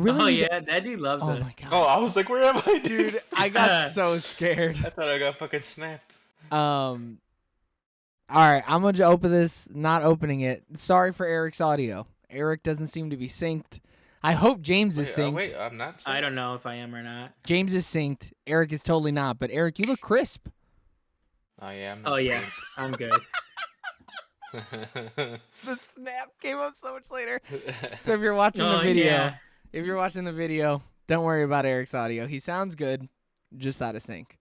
really Oh need yeah, that dude loves Oh us. my god. Oh, I was like, where am I, Dude, I got so scared. I thought I got fucking snapped. All right, I'm going to open this, not opening it. Sorry for Eric's audio. Eric doesn't seem to be synced. I hope James is synced. Wait, I'm not synced. I don't know if I am or not. James is synced. Eric is totally not, but Eric, you look crisp. Oh yeah, I'm not Oh yeah, I'm good. synced. The snap came up so much later. So if you're watching the video, don't worry about Eric's audio. He sounds good, just out of sync.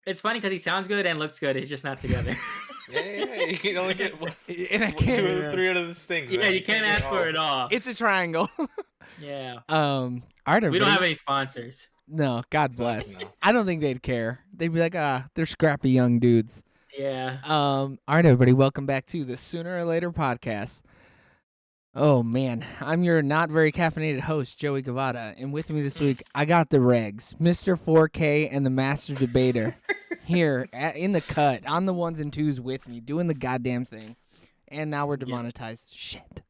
It's funny because he sounds good and looks good. He's just not together. Yeah, you can only get one, And I can't. 2 or 3 out of these things. Yeah, man. you can't ask for it all. It's a triangle. Yeah. All right, everybody. We don't have any sponsors. No, God bless. No. I don't think they'd care. They'd be like, they're scrappy young dudes. Yeah. All right, everybody, welcome back to the Sooner or Later podcast. Oh man, I'm your not very caffeinated host, Joey Gavada, and with me this week, I got the regs, Mr. 4K and the Master Debater, here in the cut, on the ones and twos with me, doing the goddamn thing, and now we're demonetized. Shit.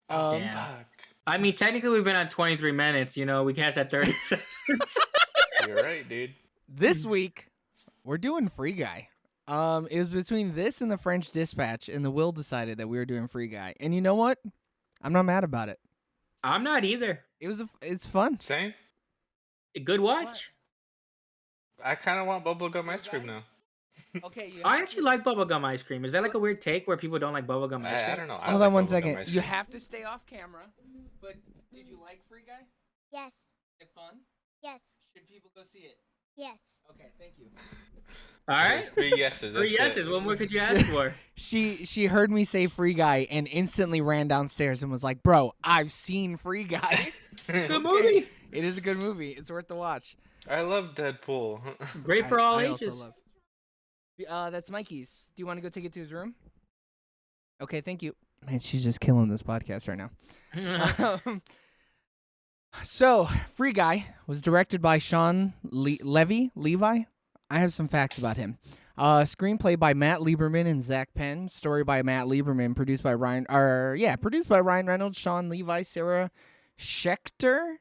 Damn. Fuck. I mean, technically, we've been on 23 minutes. You know, we cast at 30 seconds. You're right, dude. This week, we're doing Free Guy. It was between this and the French Dispatch, and the Will decided that we were doing Free Guy, and you know what? I'm not mad about it. I'm not either. It's fun. Same. A good watch. I kind of want bubblegum ice cream now. Okay. I actually like bubblegum ice cream. Is that like a weird take where people don't like bubblegum ice cream? I don't know. Hold on one second. You have to stay off camera. But did you like Free Guy? Yes. It fun? Yes. Should people go see it? Yes. Okay, thank you. All right. 3 yeses. 3 that's yeses. it. What more could you ask for? She heard me say Free Guy and instantly ran downstairs and was like, "Bro, I've seen Free Guy." Good movie. It is a good movie. It's worth the watch. I love Deadpool. Great for all I also ages. love. That's Mikey's. Do you want to go take it to his room? Okay, thank you. Man, she's just killing this podcast right now. So, Free Guy was directed by Sean Levi. I have some facts about him. Screenplay by Matt Lieberman and Zach Penn. Story by Matt Lieberman. Produced by Ryan Reynolds, Sean Levi, Sarah Schechter.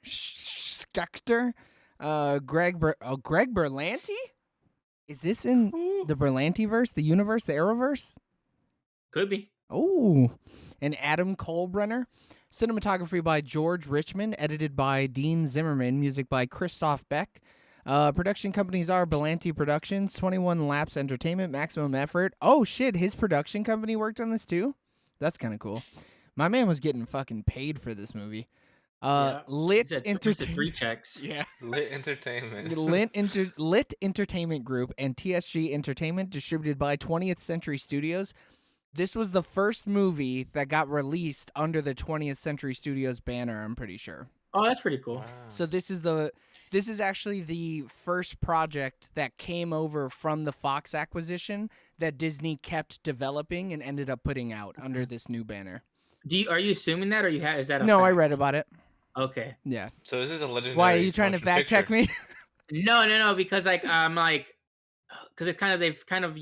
Greg Berlanti. Is this in the Berlanti-verse, the universe, the Arrowverse? Could be. Oh, and Adam Kolbrenner. Cinematography by George Richmond, edited by Dean Zimmerman, music by Christoph Beck. Production companies are Berlanti Productions, 21 Laps Entertainment, Maximum Effort. Oh shit, his production company worked on this too? That's kind of cool. My man was getting fucking paid for this movie. Lit Entertainment. 3 checks. Yeah. Lit Entertainment. Lit Entertainment Group and TSG Entertainment, distributed by 20th Century Studios. This was the first movie that got released under the 20th Century Studios banner, I'm pretty sure. Oh, that's pretty cool. Wow. So this is actually the first project that came over from the Fox acquisition that Disney kept developing and ended up putting out under this new banner. Are you assuming that, or is that a No, fact? I read about it. Okay. Yeah. So this is a legendary. Why are you trying to motion fact check picture. me? No, because because they've kind of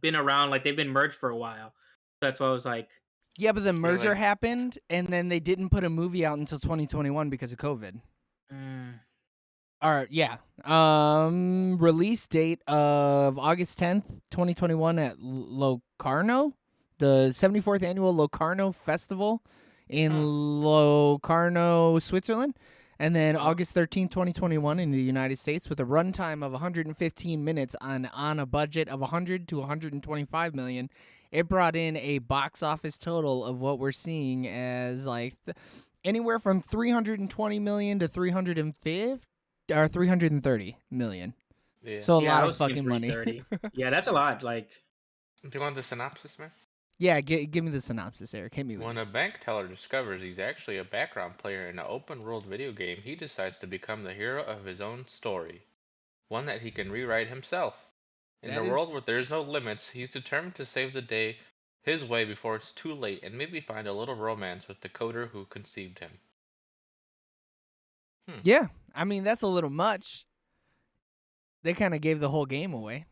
been around, like they've been merged for a while. That's why I was like, Yeah, but the merger like- happened, and then they didn't put a movie out until 2021 because of COVID. All right, yeah. Release date of August 10th, 2021 at Locarno, the 74th annual Locarno Festival in Locarno, Switzerland. And then August 13th, 2021 in the United States with a runtime of 115 minutes on a budget of 100 to 125 million. It brought in a box office total of what we're seeing as like anywhere from 320 million to 350 or 330 million. Yeah. So a yeah, I lot of was thinking fucking money. 330. Yeah, that's a lot. Like, Do you want the synopsis, man? Yeah, give me the synopsis, Eric. Hit me with When it. a bank teller discovers he's actually a background player in an open-world video game, he decides to become the hero of his own story, one that he can rewrite himself. In That a is- world where there's no limits, he's determined to save the day his way before it's too late and maybe find a little romance with the coder who conceived him. Yeah, I mean that's a little much. They kind of gave the whole game away.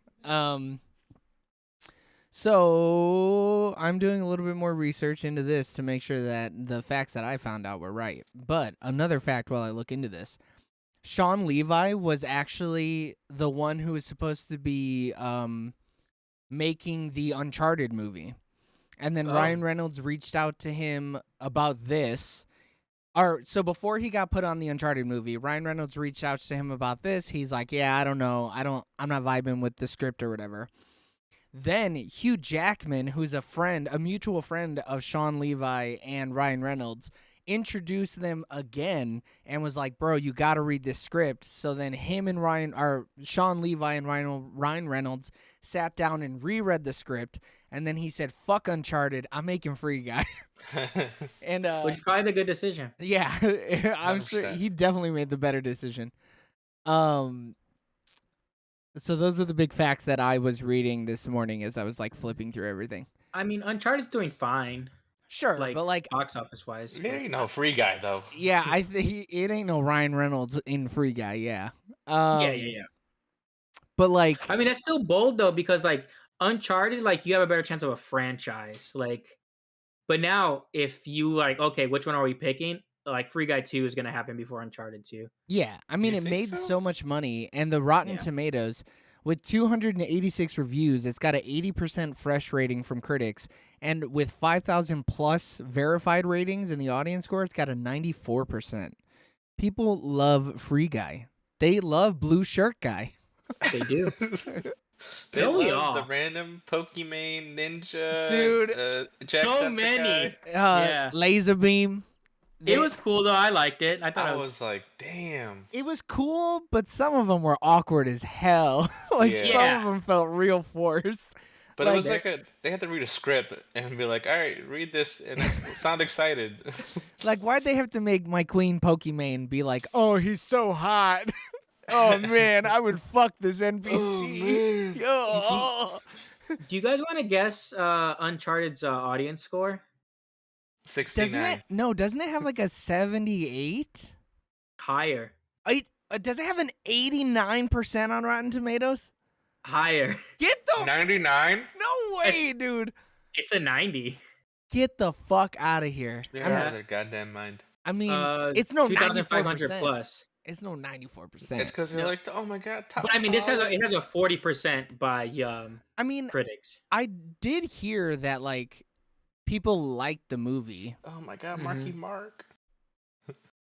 So I'm doing a little bit more research into this to make sure that the facts that I found out were right. But another fact while I look into this, Sean Levi was actually the one who was supposed to be making the Uncharted movie. And then Ryan Reynolds reached out to him about this. So before he got put on the Uncharted movie, Ryan Reynolds reached out to him about this. He's like, yeah, I don't know. I'm not vibing with the script or whatever. Then Hugh Jackman, who's a mutual friend of Sean Levi and Ryan Reynolds, introduced them again and was like, bro, you got to read this script. So then him and Sean Levi and Ryan Reynolds sat down and reread the script. And then he said, fuck Uncharted, I'm making Free Guy. And which is probably the good decision. Yeah, I'm sure he definitely made the better decision. So those are the big facts that I was reading this morning as I was like flipping through everything. I mean, Uncharted's doing fine. Sure, but like box office wise. There ain't no Free Guy though. Yeah, I think it ain't no Ryan Reynolds in Free Guy. Yeah. Yeah. But like, I mean, that's still bold though, because like Uncharted, like you have a better chance of a franchise. Like, but now if you like, okay, which one are we picking? Like Free Guy 2 is gonna happen before Uncharted 2. Yeah, I mean, You it think made so? so much money, and the Rotten Tomatoes, with 286 reviews, it's got an 80% fresh rating from critics, and with 5,000 plus verified ratings in the audience score, it's got a 94%. People love Free Guy. They love Blue Shirt Guy. They do. They Don't we love all? the random Pokemon Ninja, Dude, so many. Laser Beam. It was cool though. I liked it. I thought I it was like, damn. It was cool, but some of them were awkward as hell. Like Yeah. some of them felt real forced. But Like- it was like they had to read a script and be like, all right, read this and sound excited. Like, why'd they have to make my queen Pokemon be like, oh, he's so hot? Oh, man, I would fuck this NPC. Oh, man. Do you guys want to guess Uncharted's audience score? 69. Doesn't it have like a 78? Higher. Does it have an 89% on Rotten Tomatoes? Higher. Get the 99? No way, dude. It's a 90. Get the fuck out of here. They're out of their goddamn mind. I mean, it's no 2,500 94%. plus. It's no 94%. It's because they're like, oh my god, Tom But I mean, it has Holland. a 40% by I mean, critics. I did hear that like people liked the movie. Oh my god, Marky Mark.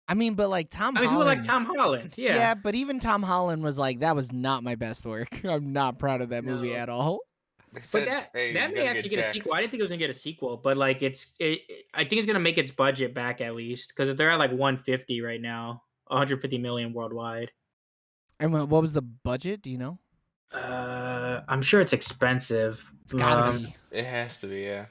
I mean, but like Tom I mean, Holland. people like Tom Holland. Yeah. Yeah, but even Tom Holland was like, that was not my best work. I'm not proud of that movie No. at all. They But said, that "Hey, that you may gotta actually get a jacked." sequel. I didn't think it was gonna get a sequel, but like I think it's gonna make its budget back at least, because they're at like 150 right now, 150 million worldwide. And what was the budget? Do you know? I'm sure it's expensive. It's gotta be. It has to be, yeah.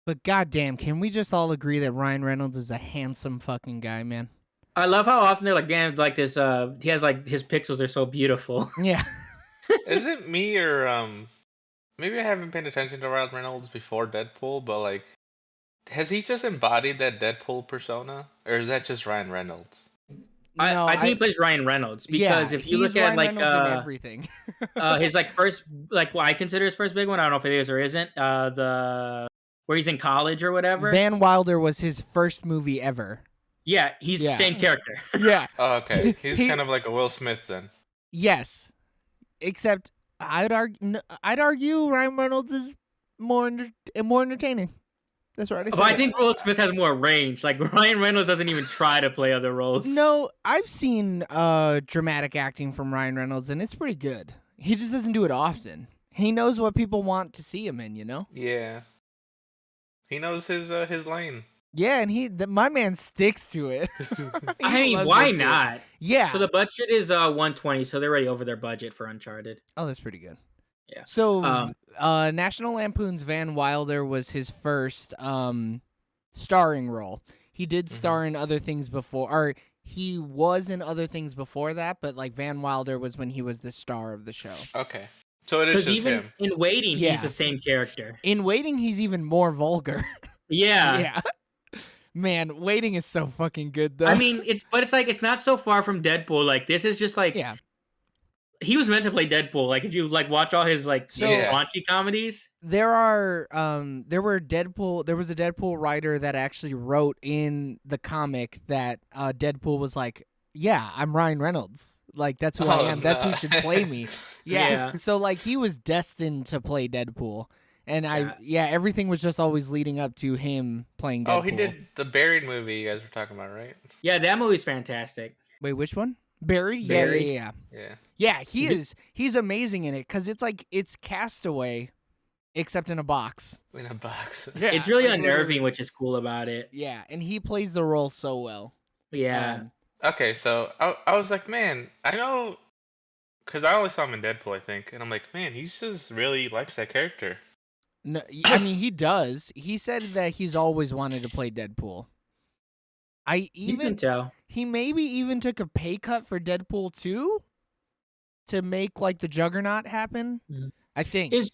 But goddamn, can we just all agree that Ryan Reynolds is a handsome fucking guy, man? I love how often they're like, damn, like this. He has like his pixels are so beautiful. Yeah. Is it me or maybe I haven't paid attention to Ryan Reynolds before Deadpool, but like, has he just embodied that Deadpool persona, or is that just Ryan Reynolds? I think he plays Ryan Reynolds, because if you look at Ryan like Reynolds in everything. his like first, like what I consider his first big one. I don't know if it is or isn't. The where he's in college or whatever. Van Wilder was his first movie ever. Yeah, he's the same character. Yeah. Oh, okay, he's kind of like a Will Smith then. Yes, except I'd argue Ryan Reynolds is more entertaining. That's right. But I think Will Smith has more range. Like Ryan Reynolds doesn't even try to play other roles. No, I've seen dramatic acting from Ryan Reynolds, and it's pretty good. He just doesn't do it often. He knows what people want to see him in, you know? Yeah, he knows his lane. Yeah, and my man sticks to it. I mean, loves why that shit. not? Yeah. So the budget is 120, so they're already over their budget for Uncharted. Oh, that's pretty good. Yeah. So, National Lampoon's Van Wilder was his first starring role. He did star in other things before, or he was in other things before that, but like Van Wilder was when he was the star of the show. Okay, so it is Because just even him. in Waiting, Yeah. he's the same character. In Waiting, he's even more vulgar. Yeah. Yeah. Man, Waiting is so fucking good though. I mean, it's like it's not so far from Deadpool. Like this is just like yeah. he was meant to play Deadpool. Like if you like watch all his like Yeah. raunchy comedies. There was a Deadpool writer that actually wrote in the comic that Deadpool was like, yeah, I'm Ryan Reynolds. Like that's who I am. That's who should play me. Yeah. Yeah. So like he was destined to play Deadpool. And everything was just always leading up to him playing Deadpool. Oh, he did the Buried movie you guys were talking about, right? Yeah, that movie's fantastic. Wait, which one? Buried? Buried. Yeah. Yeah. Yeah, he's amazing in it because it's Castaway, except in a box. In a box. Yeah, It's really like, unnerving, literally. which is cool about it. Yeah, and he plays the role so well. Yeah. Okay, so I was like, man, I know, because I only saw him in Deadpool, I think, and I'm like, man, he just really likes that character. No, I mean he does. He said that he's always wanted to play Deadpool. You can tell. He maybe even took a pay cut for Deadpool 2 to make like the Juggernaut happen. Mhm. I think. Is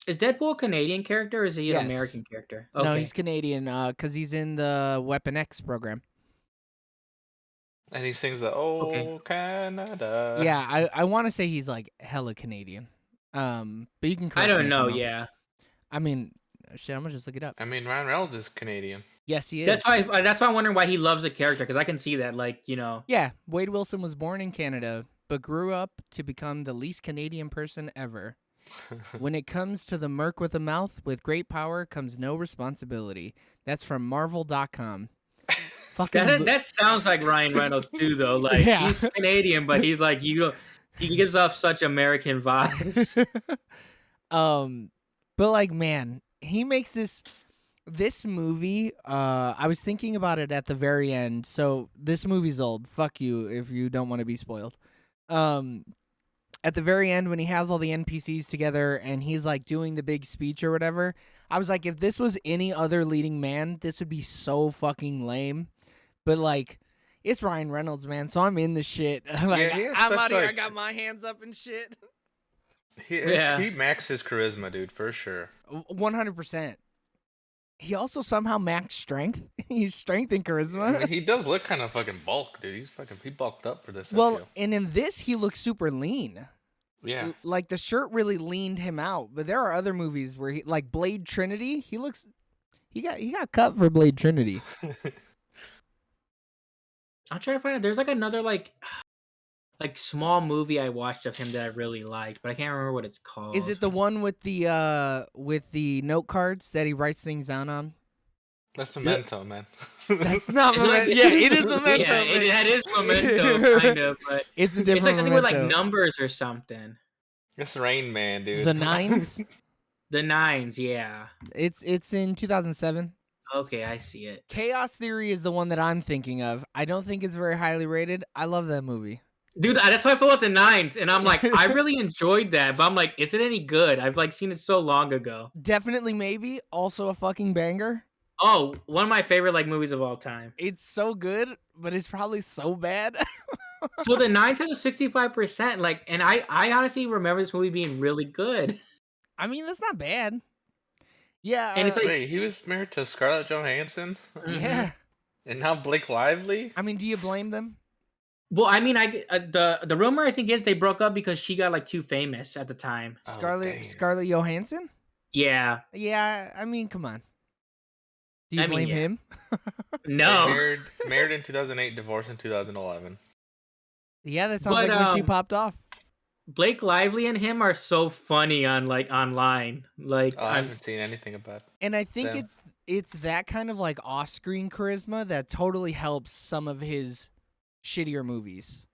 Deadpool a Canadian character or is he Yes. an American character? Okay. No, he's Canadian because he's in the Weapon X program. And he sings the Canada. Yeah, I want to say he's like hella Canadian. But you can. I correct me don't if know. I'm wrong. Yeah. I mean, shit. I'm gonna just look it up. I mean, Ryan Reynolds is Canadian. Yes, he is. That's why I'm wondering why he loves the character because I can see that. Like Yeah, Wade Wilson was born in Canada, but grew up to become the least Canadian person ever. When it comes to the merc with a mouth, with great power comes no responsibility. That's from Marvel.com. Fucking that sounds like Ryan Reynolds too, though. Like Yeah. he's Canadian, but he's like he gives off such American vibes. But like, man, he makes this movie. I was thinking about it at the very end. So this movie's old. Fuck you if you don't want to be spoiled. At the very end when he has all the NPCs together and he's like doing the big speech or whatever, I was like, if this was any other leading man, this would be so fucking lame. But like, it's Ryan Reynolds, man, so I'm in the shit. Like, Yeah, I'm such, out here. I like- got my hands up and shit. He maxed his charisma, dude, for sure. 100%. He also somehow maxed strength. He's strength and I charisma. mean, he does look kind of fucking bulk, dude. He bulked up for this. I Well, feel. and in this, he looks super lean. Yeah. Like the shirt really leaned him out. But there are other movies where he, like Blade Trinity, he got cut for Blade Trinity. I'm trying to find out. There's like another like small movie I watched of him that I really liked, but I can't remember what it's called. Is it the one with the note cards that he writes things down on? That's Memento, man. That's not Memento. Yeah, it is Memento. Yeah, but- that is Memento, kind of, but It's a it's different like something with Memento. like numbers or something. It's Rain Man, dude. The Nines. The Nines, yeah. It's in 2007. Okay, I see it. Chaos Theory is the one that I'm thinking of. I don't think it's very highly rated. I love that movie. Dude, that's why I feel about the Nines, and I'm like, I really enjoyed that, but I'm like, is it any good? I've like seen it so long ago. Definitely maybe. Also a fucking banger. Oh, one of my favorite like movies of all time. It's so good, but it's probably so bad. So the Nines has a 65%, like, and I honestly remember this movie being really good. I mean, that's not bad. Yeah. And it's like- Wait, he was married to Scarlett Johansson, yeah. and now Blake Lively. I mean, do you blame them? Well, I mean, the rumor I think is they broke up because she got like too famous at the time. Oh, Scarlett damn. Scarlett Johansson? Yeah, Yeah, I mean, come on. Do you I mean, blame yeah. him? no, Married in 2008, divorced in 2011. Yeah, that sounds But, like when she popped off. Blake Lively and him are so funny on like online. Like, Oh, I haven't seen anything about. And I think them. it's that kind of like off-screen charisma that totally helps some of his shittier movies.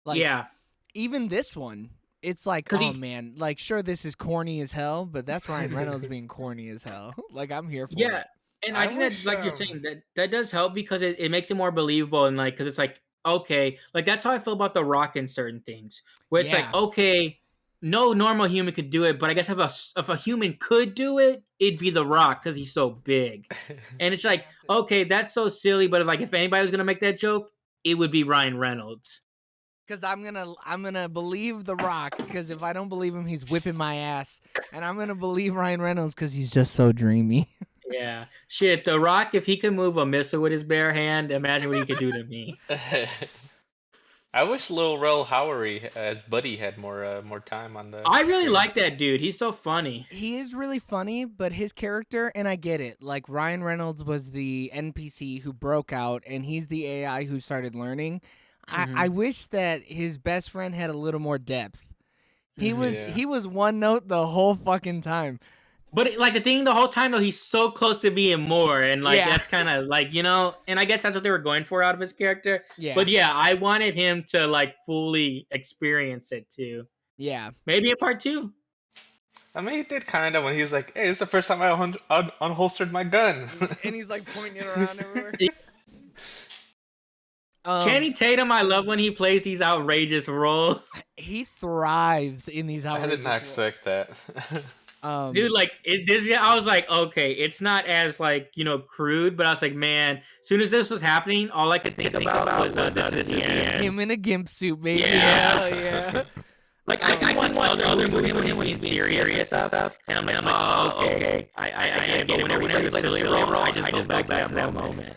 Like, yeah, even this one, it's like, 'Cause oh he- man, like sure this is corny as hell, but that's Ryan Reynolds being corny as hell. Like I'm here for yeah. it. And I I think that, wish, like you're saying, that does help because it makes it more believable and like because it's like okay, like that's how I feel about The Rock in certain things, where it's Yeah. like okay, no normal human could do it, but I guess if a human could do it, it'd be The Rock because he's so big. And it's like okay, that's so silly, but like if anybody was gonna make that joke, it would be Ryan Reynolds. Because I'm gonna believe The Rock because if I don't believe him, he's whipping my ass, and I'm gonna believe Ryan Reynolds because he's just so dreamy. Yeah, shit. The Rock, if he could move a missile with his bare hand, imagine what he could do to me. I wish Lil Rel Howery as Buddy had more time on the. I really screen. like that dude. He's so funny. He is really funny, but his character, and I get it, like Ryan Reynolds was the NPC who broke out, and he's the AI who started learning. I wish that his best friend had a little more depth. He was one note the whole fucking time. But like the whole time though, he's so close to being more, and like that's kind of like and I guess that's what they were going for out of his character. Yeah. But yeah, I wanted him to like fully experience it too. Yeah. Maybe in part 2. I mean, he did kind of when he was like, "Hey, it's the first time I unholstered my gun," and he's like pointing it around everywhere. Channing Tatum, I love when he plays these outrageous roles. He thrives in these outrageous I did not expect that. Dude, like I was like, okay, it's not as like crude, but I was like, man, as soon as this was happening, all I could think about was this is the end. Him in a gimp suit, baby. Yeah. Yeah. Like I watch other movies with him when he's serious stuff, and I'm like, oh, okay, I get it. Whenever he plays a silly role, I just go back to that moment.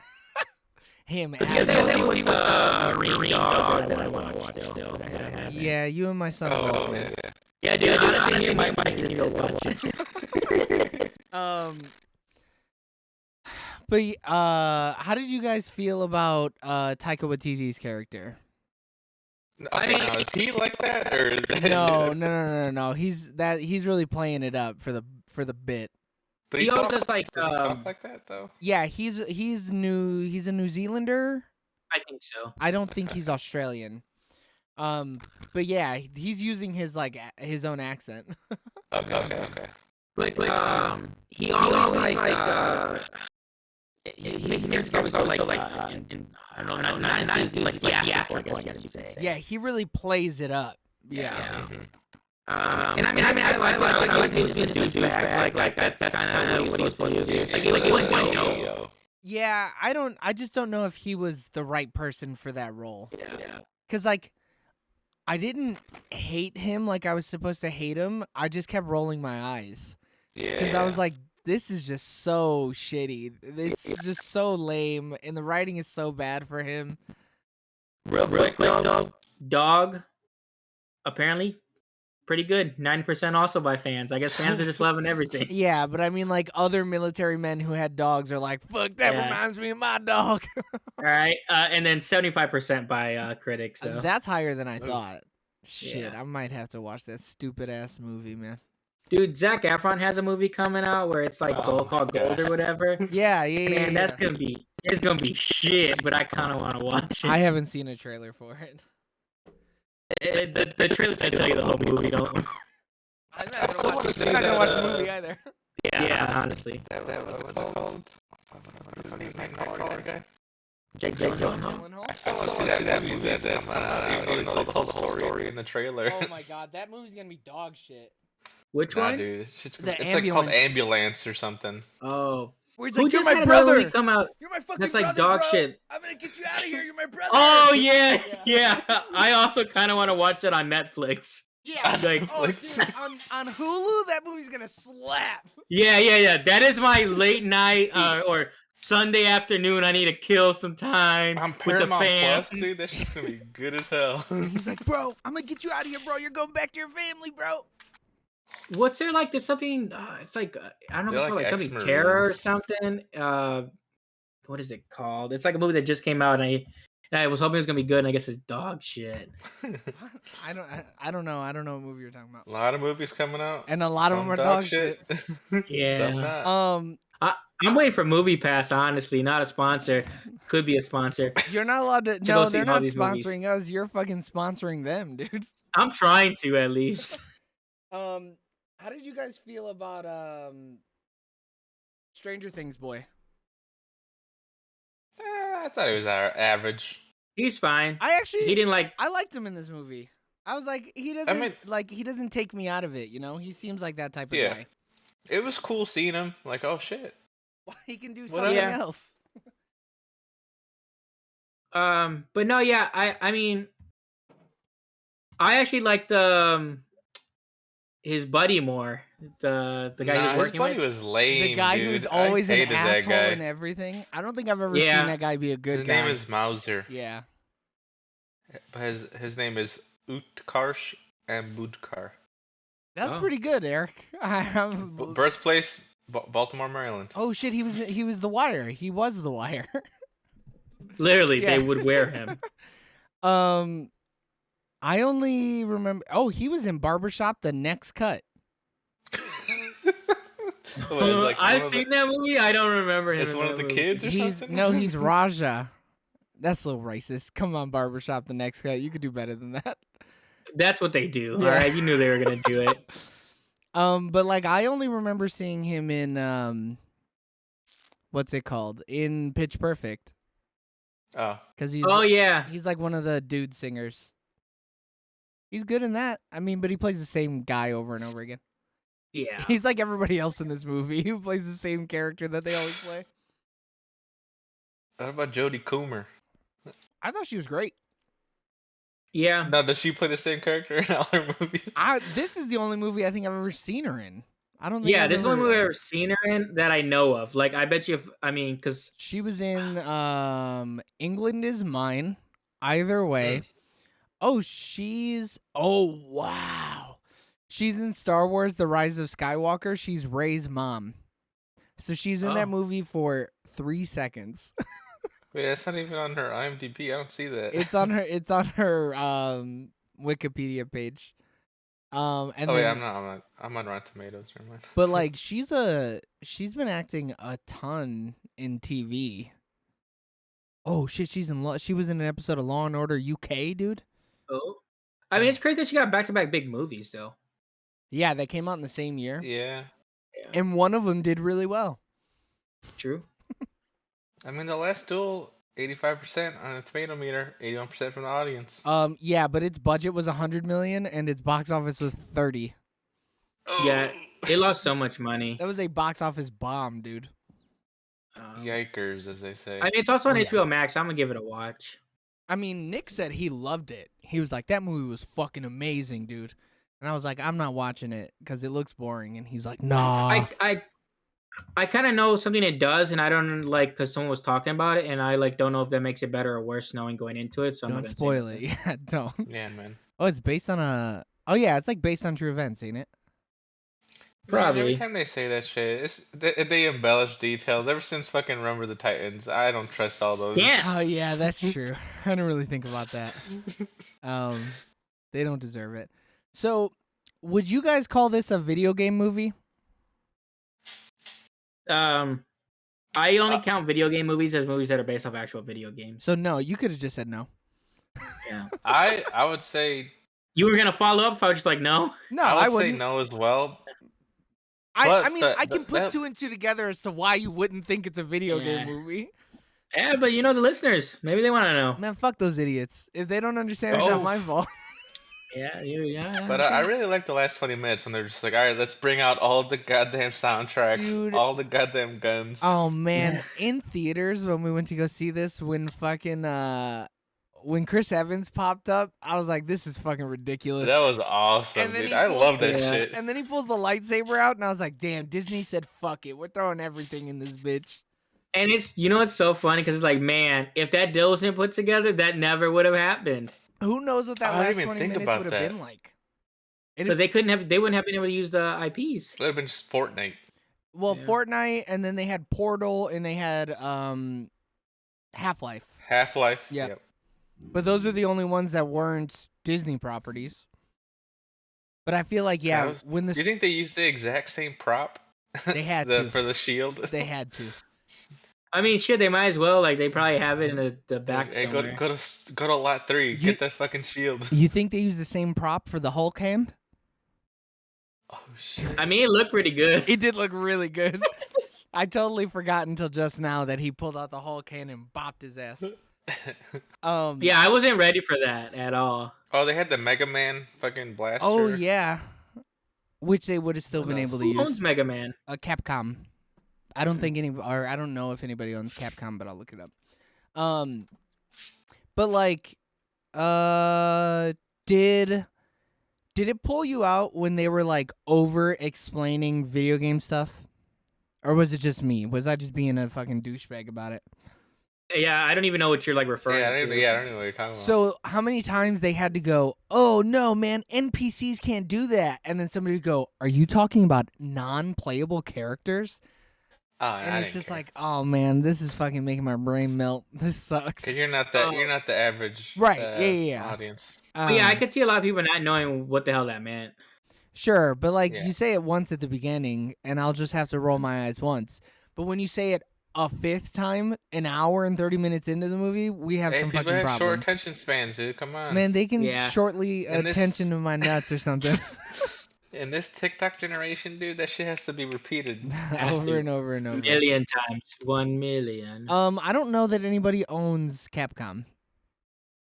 Him. Marine Dog that I want to watch still. Yeah, you and my son. Yeah, dude. Honestly, he might get you guys watching. But how did you guys feel about Taika Waititi's character? I don't know. Is he like that, or is that No. He's really playing it up for the bit. But he always talks like like that though. Yeah, he's a New Zealander. I think so. I don't think he's Australian. But yeah, he's using his his own accent. Okay. But he always like he makes the so like I don't know, not like theatrical, I guess you say. Yeah, he really plays it up. Yeah. And I like him being a douchebag, like that's kind of what he's supposed to do. Like he was CEO. Yeah, I just don't know if he was the right person for that role. Yeah. Cause I didn't hate him like I was supposed to hate him. I just kept rolling my eyes. Yeah. Because I was like, this is just so shitty. It's just so lame, and the writing is so bad for him. Real quick, dog. Apparently, pretty good. 90% also by fans. I guess fans are just loving everything. Yeah, but I mean, like other military men who had dogs are like, "Fuck, that reminds me of my dog." All right, and then 75% by critics. So. That's higher than I thought. Shit, I might have to watch that stupid ass movie, man. Dude, Zac Efron has a movie coming out where it's like called Gold or whatever. Yeah. Man, that's gonna be shit. But I kind of want to watch it. I haven't seen a trailer for it. The trailer I tell you the whole movie. Don't. I'm not gonna watch the movie either. Yeah, honestly. What's it called? His Nightcrawler guy. Jake Gyllenhaal. I still want to see that movie that's coming out, even though they told the whole story in the trailer. Oh my god, that movie's gonna be dog shit. Which one? Dude, it's Ambulance. like called Ambulance or something. Oh. Where it's Who like, just you're my had brother. Movie come out? You're my fucking That's like brother, dog bro. shit. I'm gonna get you out of here. You're my brother. Oh yeah. I also kind of want to watch it on Netflix. Yeah. Like, dude, on Hulu, that movie's gonna slap. Yeah. That is my late night or Sunday afternoon. I need to kill some time I'm with the Paramount fam. Plus, dude. That's just gonna be good as hell. He's like, bro, I'm gonna get you out of here, bro. You're going back to your family, bro. What's there like? There's something. It's like I don't know if it's called like something ex-Marines. terror or something. What is it called? It's like a movie that just came out, and I was hoping it was gonna be good, and I guess it's dog shit. I don't know. I don't know what movie you're talking about. A lot of movies coming out, and a lot of them are dog shit. Yeah. Some not. I'm waiting for Movie Pass. Honestly, not a sponsor. Could be a sponsor. You're not allowed to. go No, see they're all not these sponsoring movies. us. You're fucking sponsoring them, dude. I'm trying to at least. How did you guys feel about Stranger Things boy? I thought it was average. He's fine. He didn't like. I liked him in this movie. I was like, he doesn't take me out of it. You know, he seems like that type of guy. It was cool seeing him. Like, oh shit. He can do something else. But no, yeah. I mean, I actually liked his buddy more. The guy he was working with. His buddy was lame. The guy dude. who's always an asshole and everything. I don't think I've ever seen that guy be a good His guy. name is Mauser. Yeah. His name is Utkarsh Ambudkar. That's pretty good, Eric. Birthplace, Baltimore, Maryland. Oh shit, he was the Wire. He was the Wire. Literally, Yeah. they would wear him. I only remember. Oh, he was in Barbershop, The Next Cut. I've seen that movie. I don't remember him. It's one of the kids or something? No, he's Raja. That's a little racist. Come on, Barbershop, The Next Cut. You could do better than that. That's what they do. Yeah. All right, you knew they were gonna do it. But like I only remember seeing him in what's it called? In Pitch Perfect. Oh. Cuz he's yeah. he's like one of the dude singers. He's good in that. I mean, but he plays the same guy over and over again. Yeah. He's like everybody else in this movie who plays the same character that they always play. What about Jodie Comer? I thought she was great. Yeah. Now, does she play the same character in all her movies? This is the only movie I think I've ever seen her in. I don't think. Yeah, I've this is the ever- only movie I've ever seen her in that I know of. Like, I bet you because She was in England Is Mine. Either way. Oh, wow. She's in Star Wars The Rise of Skywalker. She's Rey's mom. So she's in that movie for 3 seconds. Wait, that's not even on her IMDb. I don't see that. It's on her Wikipedia page. And oh then, yeah, I'm on Rotten Tomatoes. Never mind. But like she's been acting a ton in TV. Oh shit, she was in an episode of Law and Order UK, dude. oh, I mean, it's crazy that she got back-to-back big movies though. Yeah, they came out in the same year. Yeah. And one of them did really well. True. I mean, The Last Duel, 85% on the tomato meter, 81% from the audience. Yeah, but its budget was 100 million and its box office was 30. Oh. Yeah, it lost so much money. That was a box office bomb, dude. Yikers, as they say. I mean, it's also on Oh, yeah. HBO Max. I'm gonna give it a watch. I mean, Nick said he loved it. He was like, that movie was fucking amazing, dude. And I was like, I'm not watching it because it looks boring. And he's like, nah. I kind of know something it does, and I don't like because someone was talking about it, and I like don't know if that makes it better or worse knowing going into it. So I'm not Don't gonna spoil say it. Yeah, don't. Yeah, man. Oh, it's based on oh yeah, it's like based on true events, ain't it? Probably. Every time they say that shit, they embellish details. Ever since fucking Remember the Titans, I don't trust all those. Yeah. Oh yeah, that's true. I didn't really think about that. They don't deserve it. So, would you guys call this a video game movie? I only count video game movies as movies that are based off actual video games. So no, you could have just said no. Yeah. I would say You were gonna follow up if I was just like, no? No, I I would say wouldn't. no as well. I but mean, I can put two and two together as to why you wouldn't think it's a video game movie. Yeah, but you know the listeners, maybe they want to know. Man, fuck those idiots. If they don't understand, it's not my fault. Yeah. But I really like the last 20 minutes when they're just like, all right, let's bring out all the goddamn soundtracks, Dude. all the goddamn guns. Oh man, in theaters when we went to go see this, when Chris Evans popped up, I was like, this is fucking ridiculous. That was awesome, And then dude. he I pulls- love that Yeah. shit. And then he pulls the lightsaber out, and I was like, damn, Disney said, fuck it. We're throwing everything in this bitch. And it's so funny because it's like, man, if that deal wasn't put together, that never would have happened. Who knows what that I didn't last even 20 think minutes about would have that. been like? Because they wouldn't have been able to use the IPs. It would have been just Fortnite. Well, Yeah. Fortnite, and then they had Portal, and they had Half-Life. Half-Life. Yeah. Yep. But those are the only ones that weren't Disney properties. But I feel like, when Do you think they used the exact same prop? They had to. For the shield? They had to. I mean, shit, they might as well. Like, they probably have it in the back Hey, somewhere. go to lot 3. Get that fucking shield. You think they used the same prop for the Hulk hand? Oh shit. I mean, it looked pretty good. It did look really good. I totally forgot until just now that he pulled out the Hulk hand and bopped his ass. Yeah, I wasn't ready for that at all. Oh, they had the Mega Man fucking blaster. Oh yeah, which they would have still been able to Who owns use. Mega Man? Capcom. I don't think I don't know if anybody owns Capcom, but I'll look it up. But like, did it pull you out when they were like over explaining video game stuff, or was it just me? Was I just being a fucking douchebag about it? Yeah, I don't even know what you're like referring Yeah, I to. don't even know what you're talking about. So how many times they had to go, oh no, man, NPCs can't do that. And then somebody would go, are you talking about non-playable characters? Oh, And I it's didn't just care. like, oh man, this is fucking making my brain melt. This sucks. Cause you're not the average Right, yeah. audience. But yeah, I could see a lot of people not knowing what the hell that meant. Sure, but like Yeah. you say it once at the beginning, and I'll just have to roll my eyes once. But when you say it a fifth time, an hour and 30 minutes into the movie, we have Hey, some people fucking have short problems. attention spans, dude. Come on. Man, they can Yeah. shortly And this- attention to my nuts or something. In this TikTok generation, dude, that shit has to be repeated. over and over and over. Million times. 1 million. I don't know that anybody owns Capcom,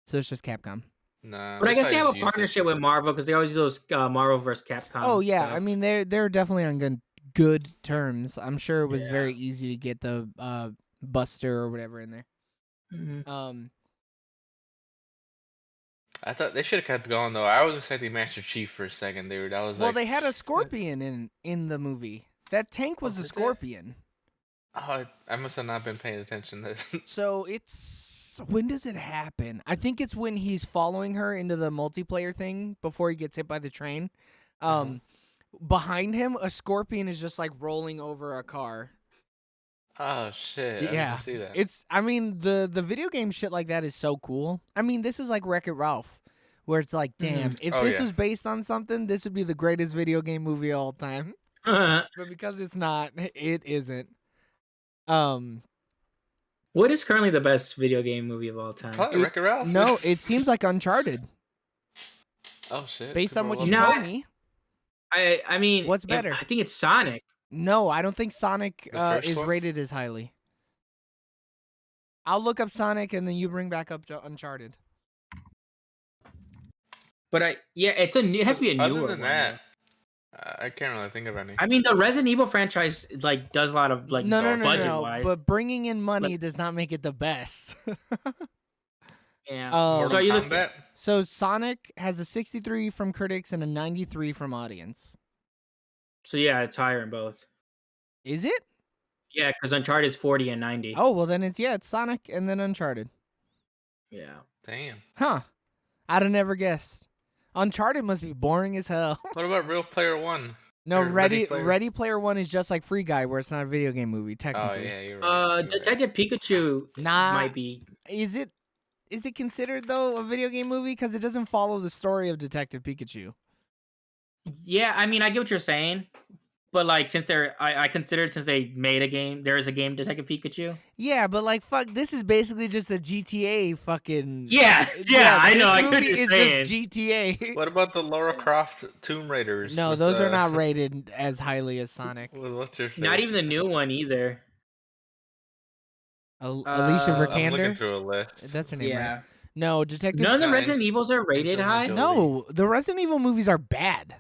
so it's just Capcom. Nah. But I guess they have a probably just used it. partnership with Marvel because they always do those Marvel vs. Capcom. Oh yeah, stuff. I mean they're definitely on good terms. I'm sure it was Yeah. very easy to get the Buster or whatever in there. Mhm. I thought they should have kept going though. I was expecting Master Chief for a second, dude. I was Well, like, they had a scorpion in the movie. That tank was a did they? scorpion. Oh, I must have not been paying attention. So it's when does it happen? I think it's when he's following her into the multiplayer thing before he gets hit by the train. Behind him, a scorpion is just like rolling over a car. Oh shit! I Yeah, didn't see that. it's. I mean, the video game shit like that is so cool. I mean, this is like Wreck-It Ralph, where it's like, damn, if Oh, this yeah. was based on something, this would be the greatest video game movie of all time. But because it's not, it isn't. What is currently the best video game movie of all time? Probably Wreck-It Ralph. No, it seems like Uncharted, Oh shit! based on People what love you that. No, told me. I mean, What's better? I think it's Sonic. No, I don't think Sonic The first is one? rated as highly. I'll look up Sonic and then you bring back up Uncharted. But it has to be a newer Other than one. that, I can't really think of any. I mean, the Resident Evil franchise like does a lot of like No, budget wise. but bringing in money does not make it the best. Yeah. Mortal So you look. Kombat. So Sonic has a 63 from critics and a 93 from audience. So yeah, it's higher in both. Is it? Yeah, because Uncharted is 40 and 90. Oh, well then it's Sonic and then Uncharted. Yeah. Damn. Huh. I'd have never guessed. Uncharted must be boring as hell. What about Real Player One? No, Or Ready Ready Player- Player One is just like Free Guy, where it's not a video game movie, Oh technically. yeah, you're right. You're right. Detective Pikachu Nah. might be. Is it considered though a video game movie because it doesn't follow the story of Detective Pikachu? Yeah, I mean, I get what you're saying, but like since I considered since they made a game, there is a game Detective Pikachu. Yeah, but like fuck, this is basically just a GTA fucking. Yeah, I know. I This get what movie you're is saying. just GTA. What about the Lara Croft Tomb Raiders? No, with, those are not rated as highly as Sonic. What's your face? Not even the new one either. Alicia I'm looking Vikander. through a list. That's her name, Yeah. right? No, Detective. None of the Nine. Resident Evils are rated Angelina high. Jolie. No, the Resident Evil movies are bad.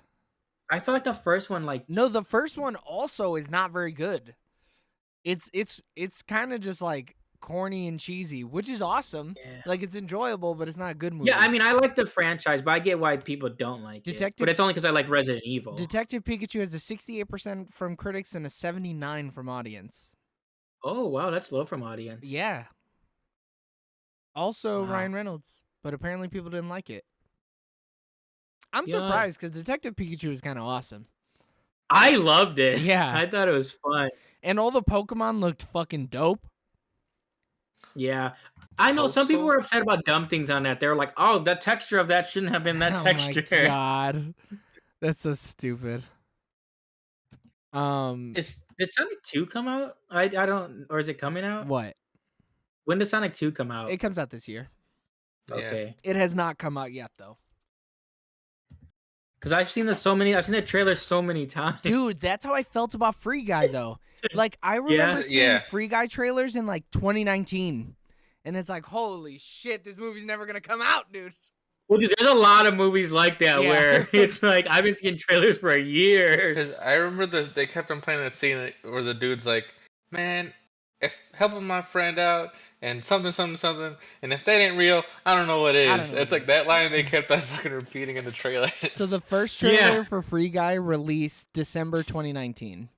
I feel like the first one, like, No, the first one also is not very good. It's kind of just like corny and cheesy, which is awesome. yeah. Like it's enjoyable, but it's not a good movie. Yeah, I mean, I like the franchise, but I get why people don't like it. Detective- But it's only because I like Resident Evil. Detective Pikachu has a 68% from critics and a 79 from audience. Oh wow, that's low from audience. Yeah. Also Wow. Ryan Reynolds, but apparently people didn't like it. I'm You know what? surprised because Detective Pikachu is kind of awesome. I loved it. Yeah. I thought it was fun. And all the Pokemon looked fucking dope. Yeah. I know some people Postal? were upset about dumb things on that. They were like, "Oh, the texture of that shouldn't have been that Oh texture." my god. That's so stupid. Did Sonic 2 come out? I don't, or is it coming out? What? When does Sonic 2 come out? It comes out this year. Yeah. Okay. It has not come out yet though. Because I've seen I've seen the trailer so many times. Dude, that's how I felt about Free Guy though. Like I remember seeing Yeah. Free Guy trailers in like 2019. And it's like, holy shit, this movie's never gonna come out, dude. Well, dude, there's a lot of movies like that Yeah. where it's like I've been seeing trailers for a year. Because I remember they kept on playing that scene where the dude's like, "Man, if helping my friend out and something, and if that ain't real, I don't know what I don't is." know It's what like that line they kept on fucking repeating in the trailer. So the first trailer Yeah. for Free Guy released December 2019.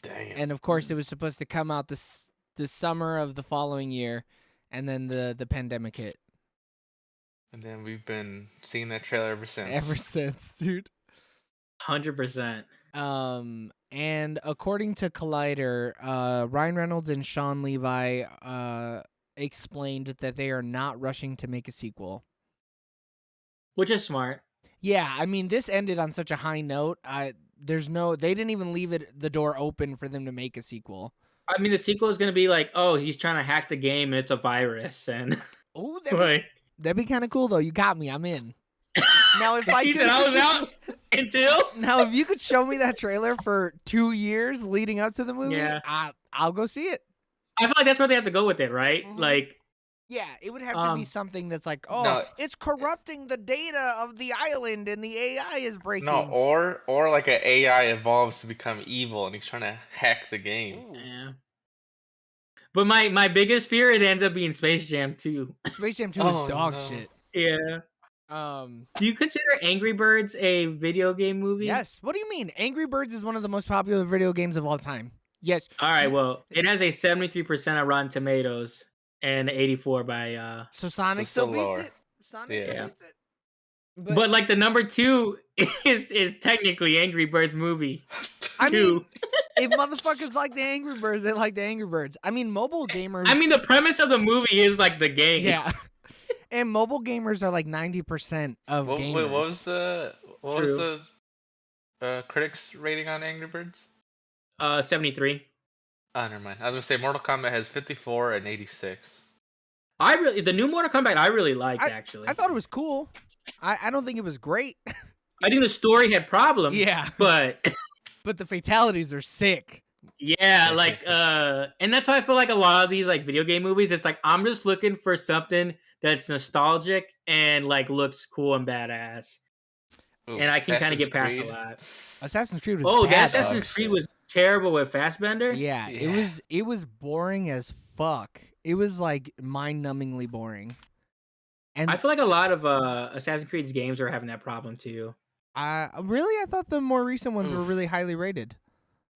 Damn. And of course it was supposed to come out the the summer of the following year, and then the pandemic hit. And then we've been seeing that trailer ever since. Ever since, dude. 100%. And according to Collider, Ryan Reynolds and Sean Levi explained that they are not rushing to make a sequel. Which is smart. Yeah, I mean, this ended on such a high note. They didn't even leave the door open for them to make a sequel. I mean, the sequel is going to be like, oh, he's trying to hack the game and it's a virus. And Oh, that'd be kind of cool, though. You got me. I'm in. Now, if I he could, said I was out until. Now, if you could show me that trailer for 2 years leading up to the movie, Yeah. I'll go see it. I feel like that's where they have to go with it, right? Mhm. Like, Yeah, it would have to be something that's like, No. it's corrupting the data of the island and the AI is breaking. No, or like an AI evolves to become evil and he's trying to hack the game. Ooh. yeah. But my biggest fear, it ends up being Space Jam 2. Space Jam 2 Oh, is dog no. shit. Yeah. Do Do you consider Angry Birds a video game movie? Yes. What do you mean? Angry Birds is one of the most popular video games of all time. Yes. All right, well, it has a 73% on Rotten Tomatoes and 84 by So Sonic So still still beats lower. it. Sonic still Yeah. beats it. but like the number 2 is technically Angry Birds movie. I 2. mean, if motherfuckers like the Angry Birds, they like the Angry Birds. I mean, mobile gamers. I mean, the premise of the movie is like the game. yeah. And mobile gamers are like 90% of gamers. Wait, what was True. the critics rating on Angry Birds? 73. Oh, never mind. I was gonna say Mortal Kombat has 54 and 86. The new Mortal Kombat I really liked, actually. I thought it was cool. I don't think it was great. I think the story had problems. Yeah. But But the fatalities are sick. yeah, like and that's why I feel like a lot of these like video game movies, it's like I'm just looking for something that's nostalgic and like looks cool and badass. Ooh, And I can kind of Assassin's get past Creed. a lot. Assassin's Creed was Oh, bad, that though. Assassin's Creed was terrible with Fassbender. Yeah, Yeah. it was boring as fuck. It was like mind-numbingly boring. And I feel like a lot of Assassin's Creed's games are having that problem too. I thought the more recent ones were Oof. really highly rated.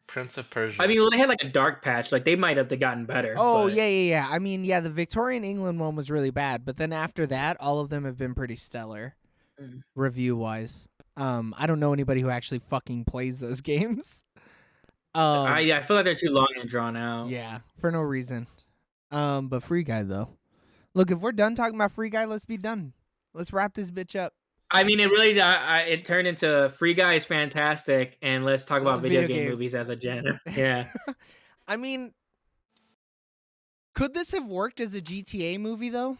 Prince of Persia. I mean, well, they had like a dark patch. Like they might have gotten better. Oh, but- yeah. I mean, yeah, the Victorian England one was really bad, but then after that, all of them have been pretty stellar, Mm. review-wise. I don't know anybody who actually fucking plays those games. I feel like they're too long and drawn out. Yeah, for no reason. But Free Guy, though. Look, if we're done talking about Free Guy, let's be done. Let's wrap this bitch up. I mean, it really it turned into Free Guy is fantastic, and let's talk about video game games. movies as a genre. Yeah. I mean, could this have worked as a GTA movie, though?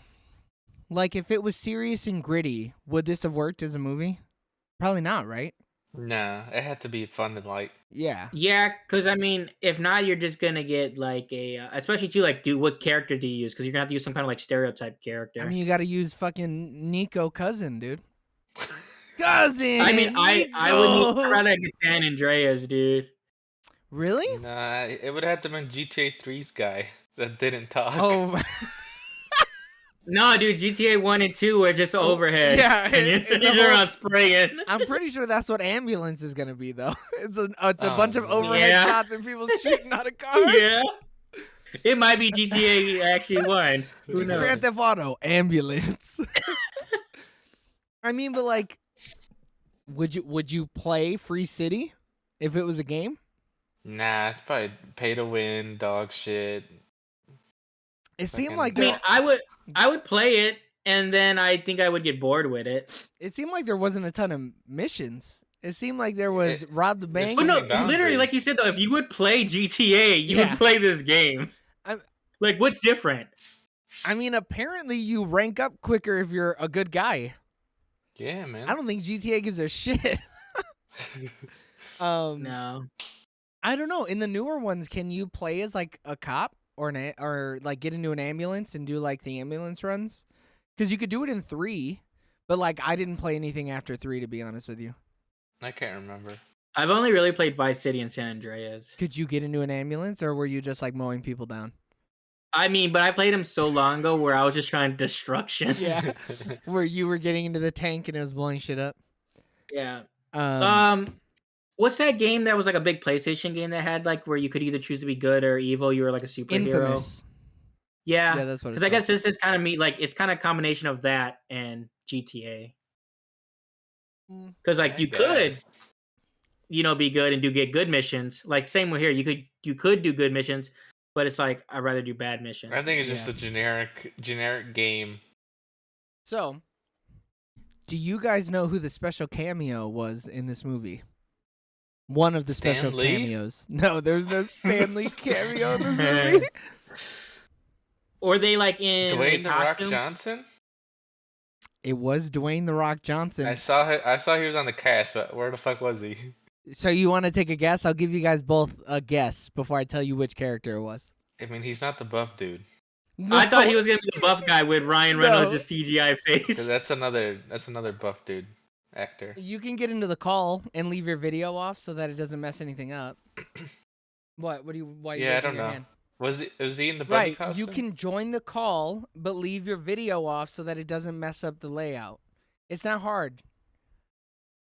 Like, if it was serious and gritty, would this have worked as a movie? Probably not, right? Nah, it had to be fun and light. Yeah. Yeah, because I mean, if not, you're just gonna get like a, especially too, like, what character do you use? Because you're gonna have to use some kind of like stereotype character. I mean, you got to use fucking Nico Cousin, dude. Cousin! I mean, I Nico! would rather get San Andreas, dude. Really? Nah, it would have to been GTA 3's guy that didn't talk. Oh, No, dude, GTA 1 and 2 were just overhead. yeah, and you're, and the you're whole- on spraying. I'm pretty sure that's what Ambulance is going to be, though. It's a Oh, bunch of overhead yeah. shots and people shooting out of cars. Yeah. It might be GTA actually 1. Who knows? Grand Theft Auto, Ambulance. I mean, but like, would you play Free City if it was a game? Nah, it's probably pay to win, dog shit. It seemed Fucking- like I mean, there, I would play it, and then I think I would get bored with it. it seemed like there wasn't a ton of missions. It seemed like there was rob the bank. But no, Any boundaries. literally, like you said, though, if you would play GTA, you Yeah. would play this game. I'm- Like, what's different? I mean, apparently you rank up quicker if you're a good guy. Yeah, man. I don't think GTA gives a shit. No. I don't know. In the newer ones, can you play as like a cop or or like get into an ambulance and do like the ambulance runs? Because you could do it in 3, but like I didn't play anything after 3, to be honest with you. I can't remember. I've only really played Vice City and San Andreas. Could you get into an ambulance, or were you just like mowing people down? I mean, but I played them so long ago where I was just trying destruction. Yeah, where you were getting into the tank and it was blowing shit up. Yeah. Um, What's that game that was like a big PlayStation game that had like where you could either choose to be good or evil? You were like a superhero. Infamous. Yeah, Yeah, that's what it's because I guess called. this is kind of me. Like it's kind of a combination of that and GTA. Because like I you could, guess. be good and get good missions. Like same with here, you could do good missions, but it's like I'd rather do bad missions. I think it's Yeah. just a generic game. So, do you guys know who the special cameo was in this movie? One of the Stan special Lee? cameos. No, there's no Stan Lee cameo in this movie. Or they like in a Dwayne the Rock costume. Johnson. It was Dwayne the Rock Johnson. I saw he was on the cast, but where the fuck was he? So you want to take a guess? I'll give you guys both a guess before I tell you which character it was. I mean, he's not the buff dude. I thought he was gonna be the buff guy with Ryan Reynolds' just CGI face. Because that's another buff dude actor. You can get into the call and leave your video off so that it doesn't mess anything up. What? What do you? Why? Are you Yeah, I raising don't your know. hand? Was he in the bunny Right. costume? You can join the call, but leave your video off so that it doesn't mess up the layout. It's not hard.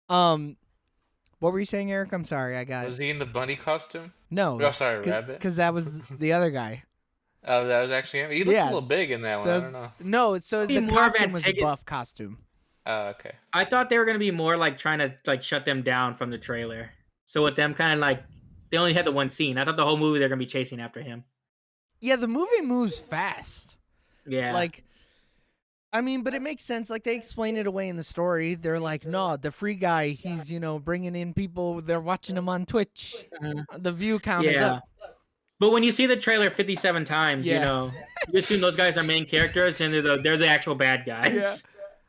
What were you saying, Eric? I'm sorry. I got Was he in the bunny costume? no. Oh, sorry, rabbit. Because that was the other guy. Oh, that was actually him. He looked Yeah, a little big in that one. I don't know. No, so Be the more costume was a advantageous- buff costume. Oh, okay. I thought they were gonna be more like trying to like shut them down from the trailer. So with them kind of like they only had the one scene. I thought the whole movie they're gonna be chasing after him. Yeah, the movie moves fast. Yeah. Like, I mean, but it makes sense. Like, they explain it away in the story. They're like, no, the free guy, he's, bringing in people. They're watching him on Twitch. The view count is up. But when you see the trailer 57 times, Yeah. you assume those guys are main characters and they're the actual bad guys. Yeah.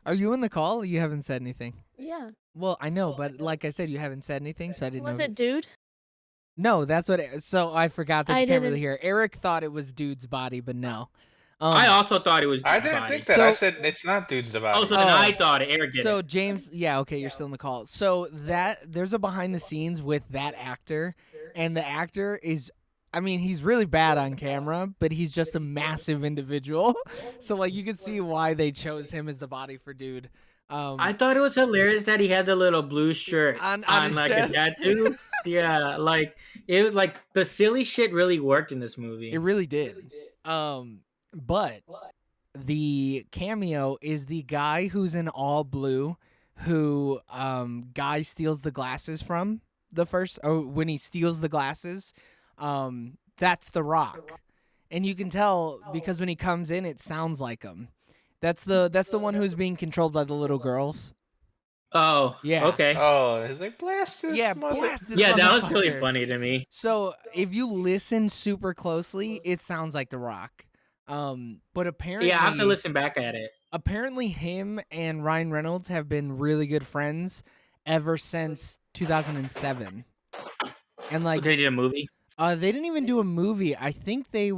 Are you in the call? You haven't said anything. Yeah. Well, I know, but like I said, you haven't said anything, so I didn't know. Was it dude? No, that's what so I forgot that I you can't really didn't- hear. Eric thought it was dude's body, but no. I also thought it was I Dude's didn't body. think that. So- I said it's not dude's body. Oh, so then Oh. I thought it. Eric did So it. James, yeah, okay, you're still in the call. So there's a behind the scenes with that actor, and the actor is, I mean, he's really bad on camera, but he's just a massive individual. So like you can see why they chose him as the body for dude. I thought it was hilarious that he had the little blue shirt On on his like chest. a tattoo. Yeah, like it was like the silly shit really worked in this movie. It really did. But the cameo is the guy who's in all blue, who Guy steals the glasses from when he steals the glasses. That's The Rock, and you can tell because when he comes in, it sounds like him. That's the one who's being controlled by the little girls. Oh, Yeah. okay. Oh, it's like blast this. Yeah, mother- blast this Yeah, that was really motherfucker. funny to me. So if you listen super closely, it sounds like The Rock. But apparently, Yeah, I have to listen back at it. apparently him and Ryan Reynolds have been really good friends ever since 2007. And like They did a movie. they didn't even do a movie. I think they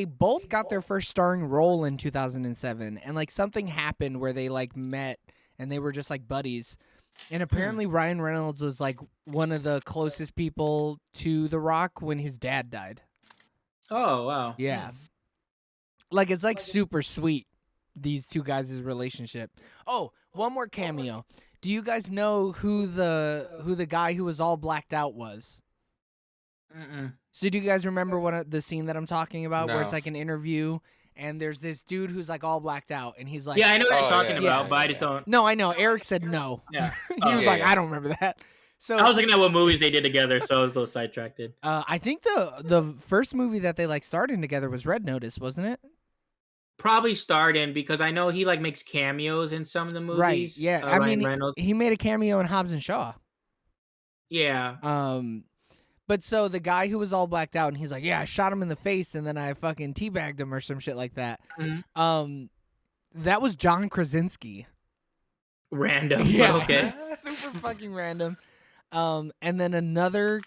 both got their first starring role in 2007, and like something happened where they like met and they were just like buddies. And apparently Ryan Reynolds was like one of the closest people to The Rock when his dad died. Oh, wow. Yeah. Like it's like super sweet, these two guys' relationship. Oh, one more cameo. Do you guys know who the guy who was all blacked out was? Mm-mm. So do you guys remember the scene that I'm talking about where it's No. like an interview and there's this dude who's like all blacked out and he's like, Yeah, I know what Oh, you're talking yeah. about, Yeah. but I just don't. No, I know. Eric said no. Yeah. He Oh, was yeah, like, yeah. I don't remember that. So I was looking at what movies they did together, so I was a little sidetracked. I think the first movie that they like starred in together was Red Notice, wasn't it? Probably starred in because I know he like makes cameos in some of the movies. Right. Yeah. I Ryan mean, Reynolds. he made a cameo in Hobbs and Shaw. Yeah. But so the guy who was all blacked out and he's like, yeah, I shot him in the face and then I fucking teabagged him or some shit like that. Mhm. That was John Krasinski. Random. Yeah. Okay. Super fucking random. And then another.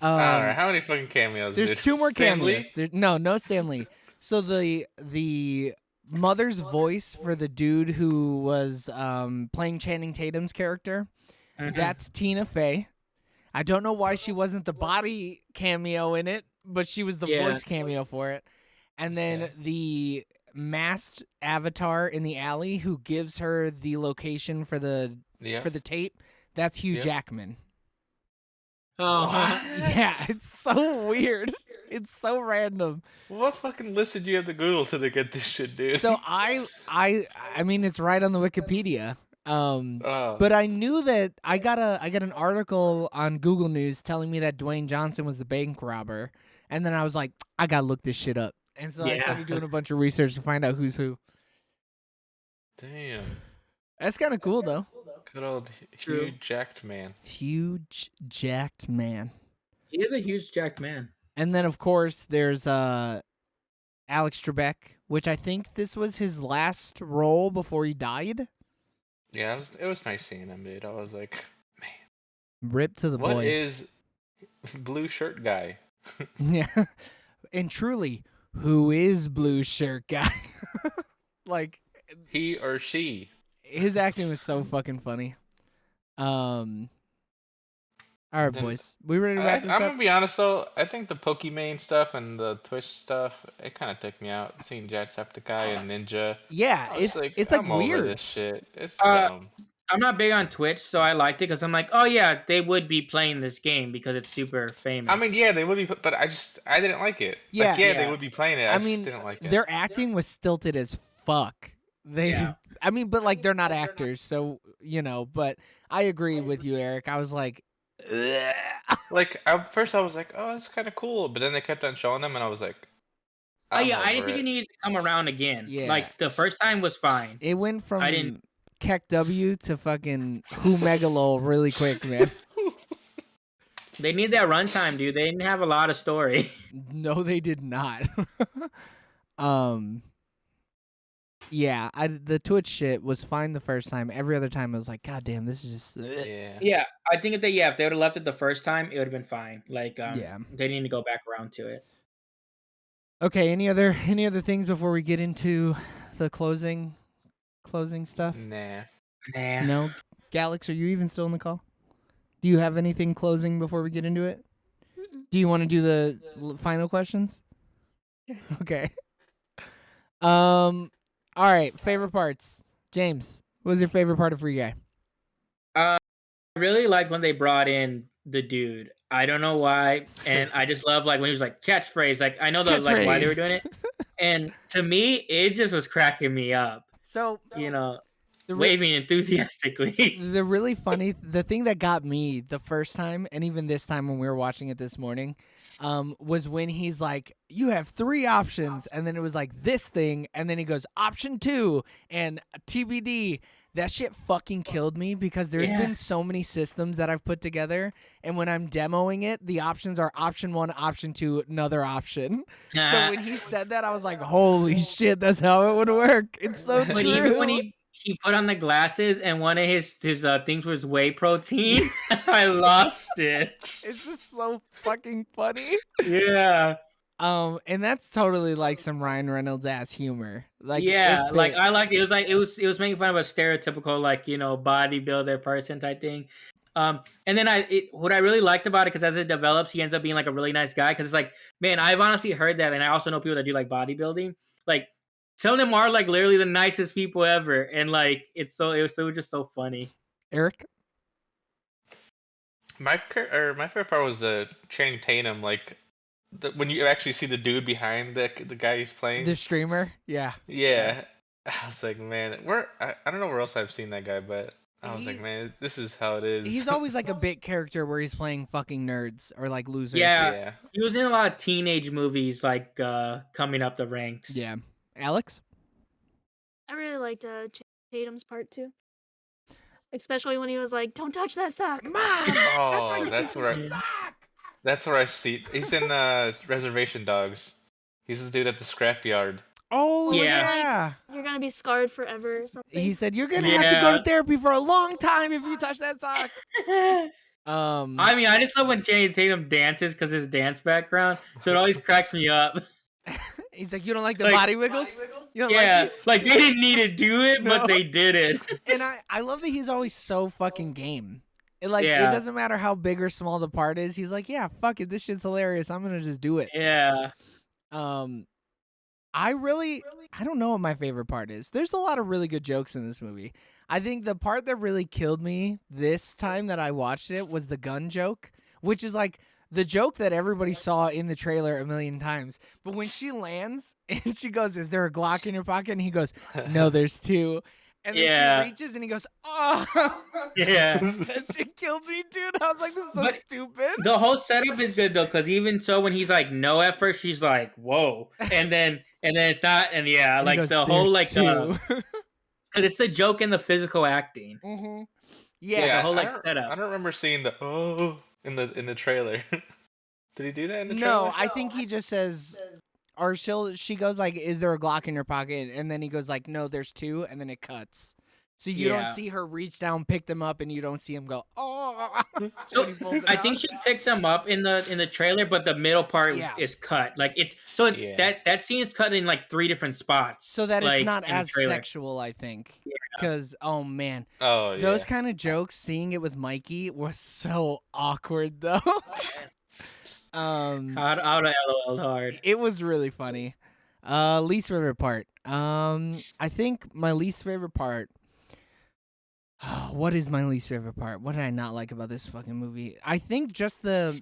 All right, how many fucking cameos? There's dude? two more Stan Lee? cameos. No Stan Lee. So the mother's voice for the dude who was playing Channing Tatum's character, Mhm. that's Tina Fey. I don't know why she wasn't the body cameo in it, but she was the Yeah. voice cameo for it. And then Okay. the masked avatar in the alley who gives her the location for the Yeah. for the tape, That's Hugh Yep. Jackman. Oh, Yeah, it's so weird. It's so random. What fucking list did you have to Google to get this shit, dude? So I mean, it's right on the Wikipedia. Oh, But I knew that I got an article on Google News telling me that Dwayne Johnson was the bank robber, and then I was like, I gotta look this shit up, and so I Yeah. started doing a bunch of research to find out who's who. damn. That's kind of cool though. Good old True. Hugh Jacked man. Huge jacked man. he is a huge jacked man. And then of course there's Alex Trebek, which I think this was his last role before he died. Yeah, it was nice seeing him, dude. I was like, Rip to the what boy. is blue shirt guy? Yeah. And truly, who is blue shirt guy? Like, He or she? his acting was so fucking funny. All right, Then- boys. We ready to I'm wrap this up? gonna be honest though. I think the Pokimane stuff and the Twitch stuff, it kind of took me out. Seeing Jacksepticeye and Ninja. Yeah, I was it's like I'm over weird. this shit. It's Uh, dumb. I'm not big on Twitch, so I liked it because I'm like, oh yeah, they would be playing this game because it's super famous. I mean, yeah, they would be, but I didn't like it. Yeah. Like, they Yeah. would be playing it. I just didn't like it. their acting was stilted as fuck. They, Yeah. I mean, but like they're not actors, so you know. But I agree with you, Eric. I was like, ugh. Like, at first I was like, oh, that's kind of cool, but then they kept on showing them, and I was like, Oh I'm yeah, I didn't over think it needed to come around again. Yeah. Like the first time was fine. It went from I didn't- Keck W to fucking Who Megalol really quick, man. They need that runtime, dude. They didn't have a lot of story. No, they did not. Yeah, the Twitch shit was fine the first time. Every other time I was like, God damn, this is just ugh. Yeah. Yeah, I think if they would have left it the first time, it would have been fine. Like, Yeah. they need to go back around to it. Okay, any other things before we get into the closing stuff? Nah. Nah. No. Galax, are you even still in the call? Do you have anything closing before we get into it? Mm-mm. Do you want to do the final questions? Okay. All right, favorite parts. James, what was your favorite part of Free Guy? I really liked when they brought in the dude. I don't know why, and I just love like when he was like catchphrase. Like I know that was like why they were doing it, and to me, it just was cracking me up. So, You know, the waving enthusiastically. the really funny, the thing that got me the first time, and even this time when we were watching it this morning, was when he's like, you have 3 options, and then it was like this thing, and then he goes option 2 and TBD. That shit fucking killed me because there's Yeah. been so many systems that I've put together, and when I'm demoing it, the options are option 1, option 2, another option. So when he said that, I was like, holy shit, that's how it would work. It's so But true. even when he put on the glasses and one of his things was whey protein, I lost it. It's just so fucking funny. Yeah. And that's totally like some Ryan Reynolds ass humor. Like, yeah, it like fit. I liked it. It was making fun of a stereotypical like bodybuilder person type thing. And then what I really liked about it because as it develops, he ends up being like a really nice guy because it's like, man, I've honestly heard that, and I also know people that do like bodybuilding. Like some of them are like literally the nicest people ever, and like it was just so funny. Eric. My favorite part was the Channing Tatum, like when you actually see the dude behind the guy he's playing. The streamer, yeah. Yeah, I was like, man, I don't know where else I've seen that guy, but I was like, man, this is how it is. He's always like a bit character where he's playing fucking nerds or like losers. Yeah. Yeah. He was in a lot of teenage movies, like coming up the ranks. Yeah. Alex? I really liked Tatum's part too. Especially when he was like, "Don't touch that sock." Mom! Oh, that's where Yeah. that's where I see. He's in Reservation Dogs. He's the dude at the scrapyard. Oh, Yeah. yeah. You're gonna be scarred forever or something. He said, you're going to have to go Yeah. to therapy for a long time if you touch that sock. I mean, I just love when Channing Tatum dances because his dance background, so it always cracks me up. He's like, you don't like the Like- body wiggles? You don't Yeah, like these? like they didn't need to do it, No. but they did it. And I love that he's always so fucking game. It Yeah. doesn't matter how big or small the part is. He's like, yeah, fuck it. This shit's hilarious. I'm going to just do it. Yeah, Um, I don't know what my favorite part is. There's a lot of really good jokes in this movie. I think the part that really killed me this time that I watched it was the gun joke, which is like the joke that everybody saw in the trailer a million times. But when she lands and she goes, "Is there a Glock in your pocket?" and he goes, "No, there's two." And then Yeah. she reaches and he goes, "Oh." Yeah. That shit killed me, dude. I was like, this is so But stupid. The whole setup is good though, because even so, when he's like no at first, she's like whoa, and then it's not, and yeah, And he like goes, the whole "There's like two." because it's the joke and the physical acting. Mhm. Yeah, Yeah. the whole I like don't setup. remember seeing the in the trailer. Did he do that in the No, trailer? I think he just says, or she goes like, "Is there a Glock in your pocket?" And then he goes like, "No, there's two," and then it cuts. So you don't Yeah. see her reach down, pick them up, and you don't see him go, "Oh." So when he pulls it I out. think she picks him up in the trailer, but the middle part Yeah. is cut. Like it's so Yeah. that scene is cut in like 3 different spots, So that it's like, not in the as trailer. sexual, I think. Yeah. Because, oh man, Oh those yeah. kind of jokes, seeing it with Mikey was so awkward though. How to LOL hard. It was really funny. Least favorite part. I think my least favorite part. What is my least favorite part? What did I not like about this fucking movie? I think just the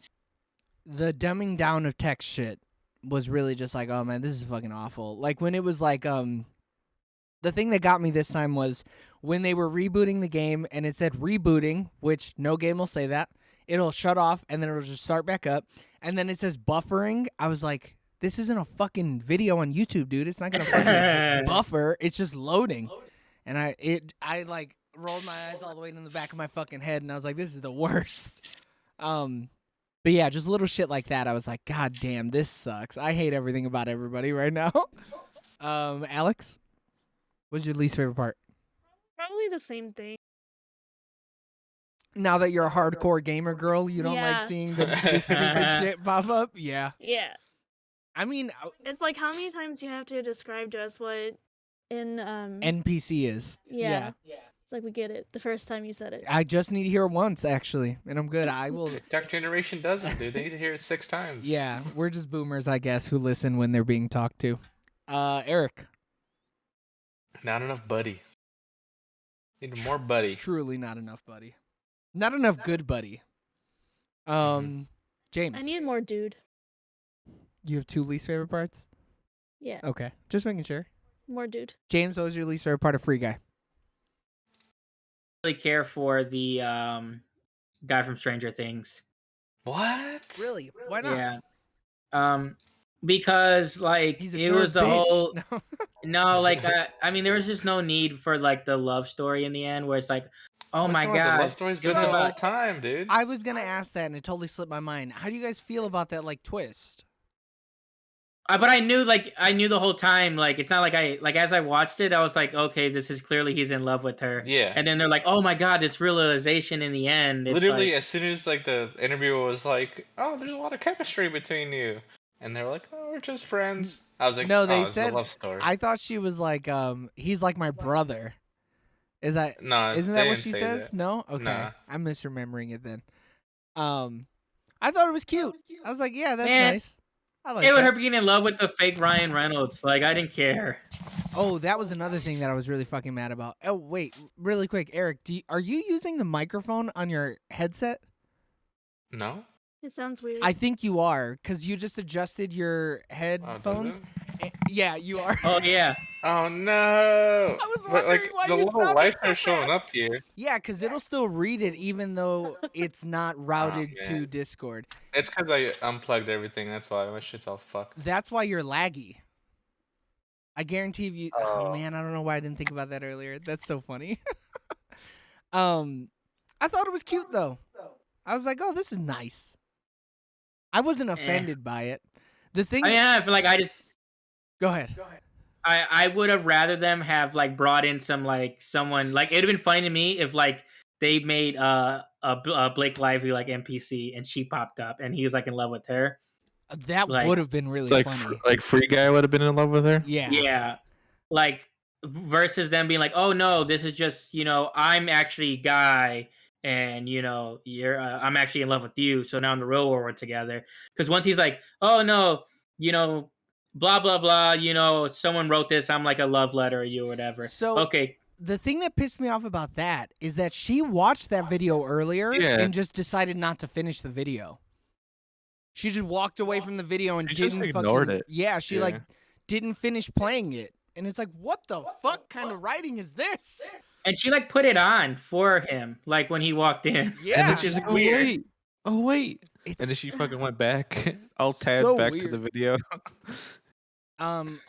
dumbing down of text shit was really just like, oh man, this is fucking awful. Like when it was like, the thing that got me this time was when they were rebooting the game and it said rebooting, which no game will say that. It'll shut off and then it'll just start back up. And then it says buffering. I was like, this isn't a fucking video on YouTube, dude. It's not gonna fucking buffer. It's just loading. And I like rolled my eyes all the way in the back of my fucking head, and I was like, this is the worst. But yeah, just little shit like that. I was like, God damn, this sucks. I hate everything about everybody right now. Alex, what's your least favorite part? Probably the same thing. Now that you're a hardcore gamer girl, you don't like Yeah. seeing the stupid shit pop up? Yeah. Yeah. I mean, It's like how many times you have to describe to us what in NPC is. yeah. It's like we get it the first time you said it. I just need to hear it once, actually, and I'm good. I will. Tech generation doesn't, dude. They need to hear it 6 times. Yeah, we're just boomers, I guess, who listen when they're being talked to. Eric. Not enough buddy. Need more buddy. Truly not enough, buddy. Not enough good buddy. James. I need more dude. You have 2 least favorite parts? Yeah. Okay, just making sure. More dude. James, what was your least favorite part of Free Guy? Really care for the guy from Stranger Things. What? Really? Why not? Yeah. Because like He's a it nerd was the bitch. whole No. no, like I mean there was just no need for like the love story in the end where it's like, oh What's my wrong with god, The love story's good it's the whole about- time, dude. I was gonna ask that, and it totally slipped my mind. How do you guys feel about that, like, twist? But I knew the whole time, like it's not like as I watched it, I was like, okay, this is clearly he's in love with her. Yeah. And then they're like, oh my god, this realization in the end. It's Literally, like, as soon as like the interviewer was like, "Oh, there's a lot of chemistry between you," and they were like, "Oh, we're just friends," I was like, No, they "Oh, it's said. a love story." I thought she was like, he's like my brother. Is that? No, Isn't they that what didn't she say says? that. No. Okay, Nah. I'm misremembering it then. I thought it was cute. I was like, yeah, that's Man, nice. I like it was that. her being in love with the fake Ryan Reynolds. Like I didn't care. Oh, that was another thing that I was really fucking mad about. Oh, wait, really quick, Eric, are you using the microphone on your headset? No. It sounds weird. I think you are, because you just adjusted your Oh, headphones. does it? Yeah, you are. Oh yeah. Oh no! I was But, wondering like why the you little sounded lights so are showing bad. up here. Yeah, because it'll still read it even though it's not routed to man. Discord. It's because I unplugged everything. That's why my shit's all fucked. That's why you're laggy. I guarantee if you. Oh Oh. man, I don't know why I didn't think about that earlier. That's so funny. I thought it was cute though. I was like, oh, this is nice. I wasn't offended by it. The thing. I mean, I feel like Go ahead. I would have rather them have like brought in someone like it'd have been funny to me if like they made a Blake Lively like NPC and she popped up and he was like in love with her. That Like- would have been really Like, funny. like Free Guy would have been in love with her. Yeah. Yeah. Like versus them being like, oh no, this is just I'm actually Guy and you're I'm actually in love with you. So now in the real world we're together. Because once he's like, oh no, blah blah blah. You know, someone wrote this. I'm like a love letter to you or whatever. So Okay. the thing that pissed me off about that is that she watched that video earlier Yeah. and just decided not to finish the video. She just walked away from the video and She just didn't ignored fucking it. Yeah, she Yeah. like didn't finish playing it. And it's like, what the fuck kind of writing is this? And she like put it on for him, like when he walked in. Yeah. And then she's like, Weird. oh wait. It's And then she fucking went back, all tabbed so back to weird. the video.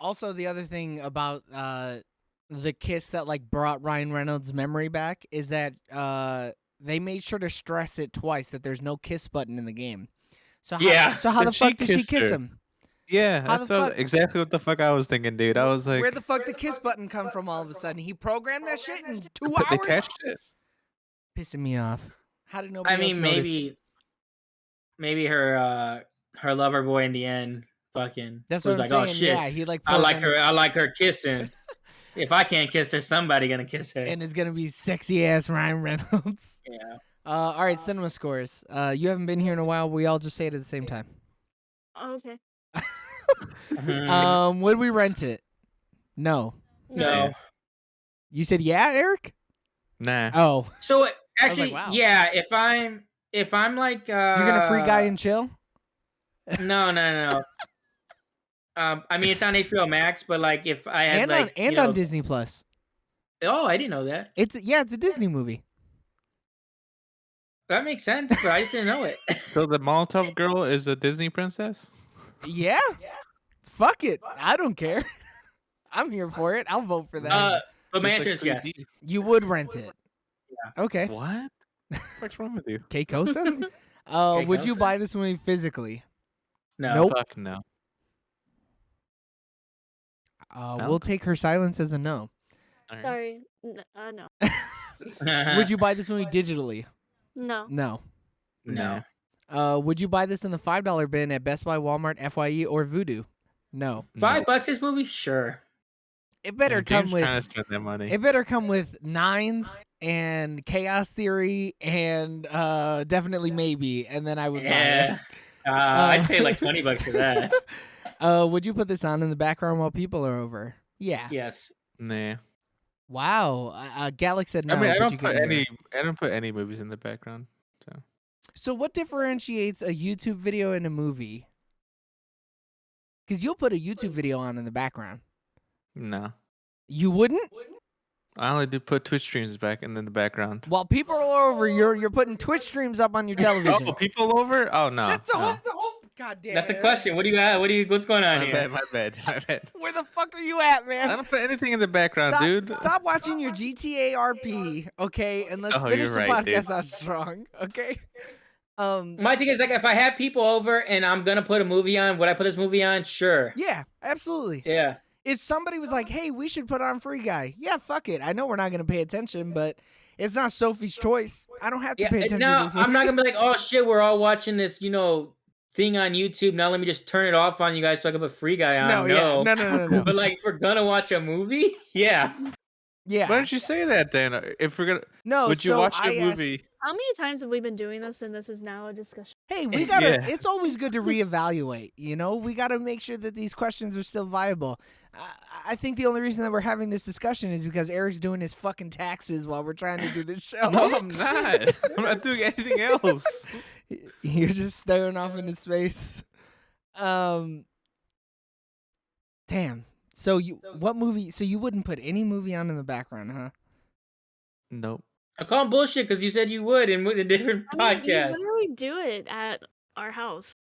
Also the other thing about the kiss that like brought Ryan Reynolds' memory back is that they made sure to stress it twice that there's no kiss button in the game. So how, Yeah. so how the And she fuck did she kissed kiss her. him? Yeah, How that's the fuck- exactly what the fuck I was thinking, dude. I was like, Where the fuck the kiss button come from all of a sudden? He programmed that shit in 2 but they hours? catched it. Pissing me off. How did nobody I mean, else notice? maybe her lover boy in the end fucking That's was what I'm like, saying. oh shit, Yeah, he like I like programmed her. I like her kissing. If I can't kiss her, somebody gonna kiss her. and it's gonna be sexy ass Ryan Reynolds. Yeah. All right, cinema scores. You haven't been here in a while. We all just say it at the same time. Oh, okay. Would we rent it? No. No. You said yeah, Eric? Nah. Oh, So actually, wow. yeah. If I'm like, you're gonna free guy and chill? No. I mean, it's on HBO Max, but like, if I had And on Disney Plus. Oh, I didn't know that. It's a Disney movie. That makes sense, but I just didn't know it. So the Molotov girl is a Disney princess? Yeah. Fuck it. I don't care. I'm here for it. I'll vote for that. But my Just like answer is yes. 3D. You would rent it. Yeah. Okay. What? What's wrong with you? Keikosa? Would you Keikosa? buy this movie physically? No. Nope. Fuck no. We'll take her silence as a no. All right. Sorry. No. Would you buy this movie digitally? No. No. No. Would you buy this in the $5 bin at Best Buy, Walmart, FYE, or Vudu? No. $5 this movie? Sure. It better Yeah, come James with trying to spend that money. it better come with Nines and Chaos Theory and definitely Maybe, and then I would buy Yeah. I'd pay like $20 for that. it. Would you put this on in the background while people are over? Yeah. Yes. Nah. Wow. Galax said no. I mean, I but don't you put could do it. I don't put any movies in the background. So So what differentiates a YouTube video and a movie? Because you'll put a YouTube video on in the background. no. You wouldn't? I only do put Twitch streams back in the background. While people are over, you're putting Twitch streams up on your television. Oh, people over? Oh no. That's the no. whole. God damn. That's the Eric. question. What do you got? What's going on My here? bad, my bad, my bad. Where the fuck are you at, man? I don't put anything in the background, stop, dude. Stop watching your GTA RP, okay? And let's Oh, finish you're the right, dude. podcast out strong, okay? My thing is like, if I have people over and I'm gonna put a movie on, would I put this movie on? Sure. Yeah, absolutely. Yeah. If somebody was like, "Hey, we should put on Free Guy," yeah, fuck it. I know we're not gonna pay attention, but it's not Sophie's choice. I don't have to pay attention to No, this. I'm not gonna be like, oh shit, we're all watching this, thing on YouTube. Now let me just turn it off on you guys so I can put Free Guy on. No. No. But like, if we're gonna watch a movie, yeah. Yeah. Why don't you say that then? If we're gonna, No. would you so watch I a asked- movie? How many times have we been doing this and this is now a discussion? Hey, we gotta. Yeah. It's always good to reevaluate. We gotta make sure that these questions are still viable. I think the only reason that we're having this discussion is because Eric's doing his fucking taxes while we're trying to do this show. No, I'm not. I'm not doing anything else. You're just staring off into space. Damn. So what movie? So you wouldn't put any movie on in the background, huh? Nope. I call him bullshit because you said you would in a different I mean, you podcast. literally do it at our house.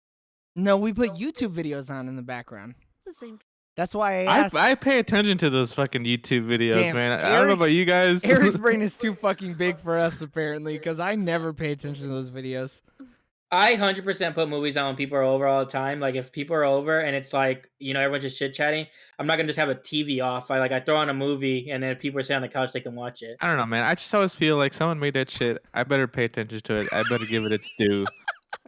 No, we put YouTube videos on in the background. It's the same. That's why I asked. I pay attention to those fucking YouTube videos, Damn, man. I don't know about you guys. Eric's brain is too fucking big for us, apparently, because I never pay attention to those videos. I 100% put movies on when people are over all the time. Like if people are over and it's like, everyone's just chit chatting, I'm not gonna just have a TV off. I throw on a movie and then if people are sitting on the couch, they can watch it. I don't know, man. I just always feel like someone made that shit. I better pay attention to it. I better give it its due.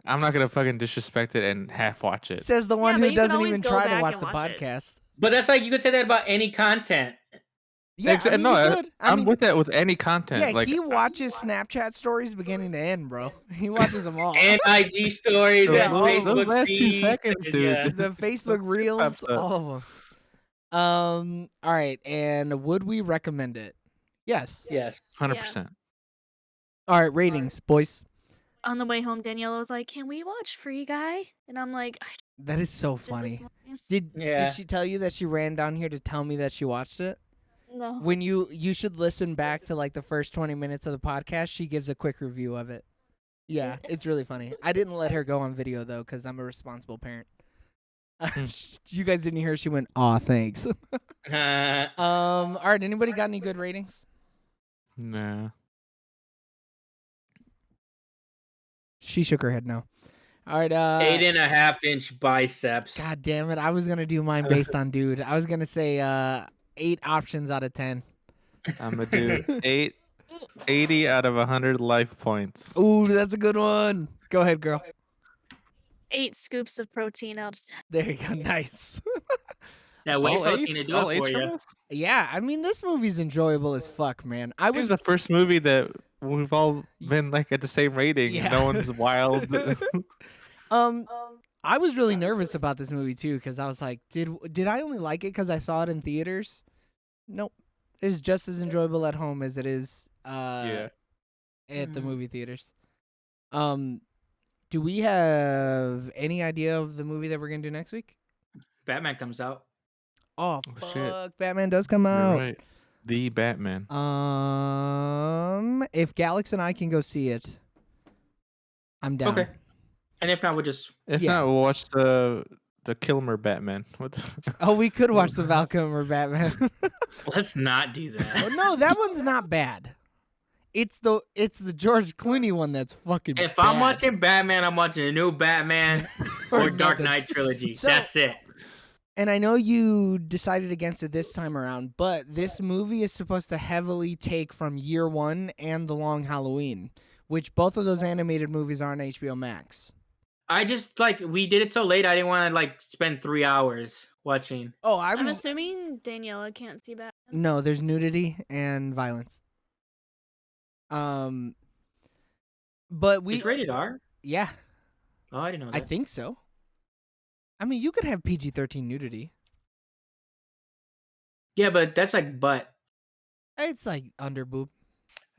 I'm not gonna fucking disrespect it and half watch it. Says the one Yeah, but who you can doesn't always even go try to back watch and the watch it. podcast. But that's like you could say that about any content. Yeah, I mean, no, you could. I I'm mean, with that with any content. yeah, like he watches Snapchat stories beginning to end, bro. He watches them all. And IG stories those, and all of Facebook them. those last 2 feeds, seconds, and dude. yeah. The Facebook reels, pops up. all of them. All right, and would we recommend it? Yes. Yes. 100%. All right, ratings, boys. On the way home, Daniela was like, "Can we watch Free Guy?" And I'm like, "I That is so did this funny. morning." Did Yeah. she tell you that she ran down here to tell me that she watched it? No. When you should listen back to like the first 20 minutes of the podcast. She gives a quick review of it. Yeah, it's really funny. I didn't let her go on video though because I'm a responsible parent. You guys didn't hear her. She went, "Aw, thanks." All right. Anybody got any good ratings? Nah. She shook her head no. All right. 8.5-inch biceps. God damn it! I was gonna do mine based on dude. I was gonna say 8 options out of 10. I'm gonna do 80 out of 100 life points. Ooh, that's a good one. Go ahead, girl. 8 scoops of protein out of 10. There you go. Nice. That whey All protein to eights? do All it eights for from you. us? Yeah, I mean this movie's enjoyable as fuck, man. I This is was the first movie that we've all been like at the same rating. Yeah. No one's wild. I was really nervous about this movie too because I was like, did I only like it because I saw it in theaters? Nope. It's just as enjoyable at home as it is Yeah. at the Mhm. movie theaters. Do we have any idea of the movie that we're gonna do next week? Batman comes out. Oh, Oh, fuck! shit. Batman does come You're out. right. The Batman. If Galax and I can go see it, I'm down. Okay. And if not, we'll just If Yeah. not, we'll watch the Kilmer Batman. What the Oh, we could watch the Val Kilmer Batman. let's not do Oh, that. no, that one's not bad. It's the George Clooney one that's fucking If bad. I'm watching Batman, I'm watching a new Batman or Dark nothing. Knight trilogy. So- That's it. And I know you decided against it this time around, but this movie is supposed to heavily take from Year One and The Long Halloween, which both of those animated movies are on HBOMax. I just we did it so late. I didn't want to spend 3 hours watching. Oh, I I'm was assuming Daniela can't see Batman. no. There's nudity and violence. But we It's rated R. yeah, Oh, I didn't know I that. think so. I mean, you could have PG-13 nudity. Yeah, but that's butt. It's like under boob.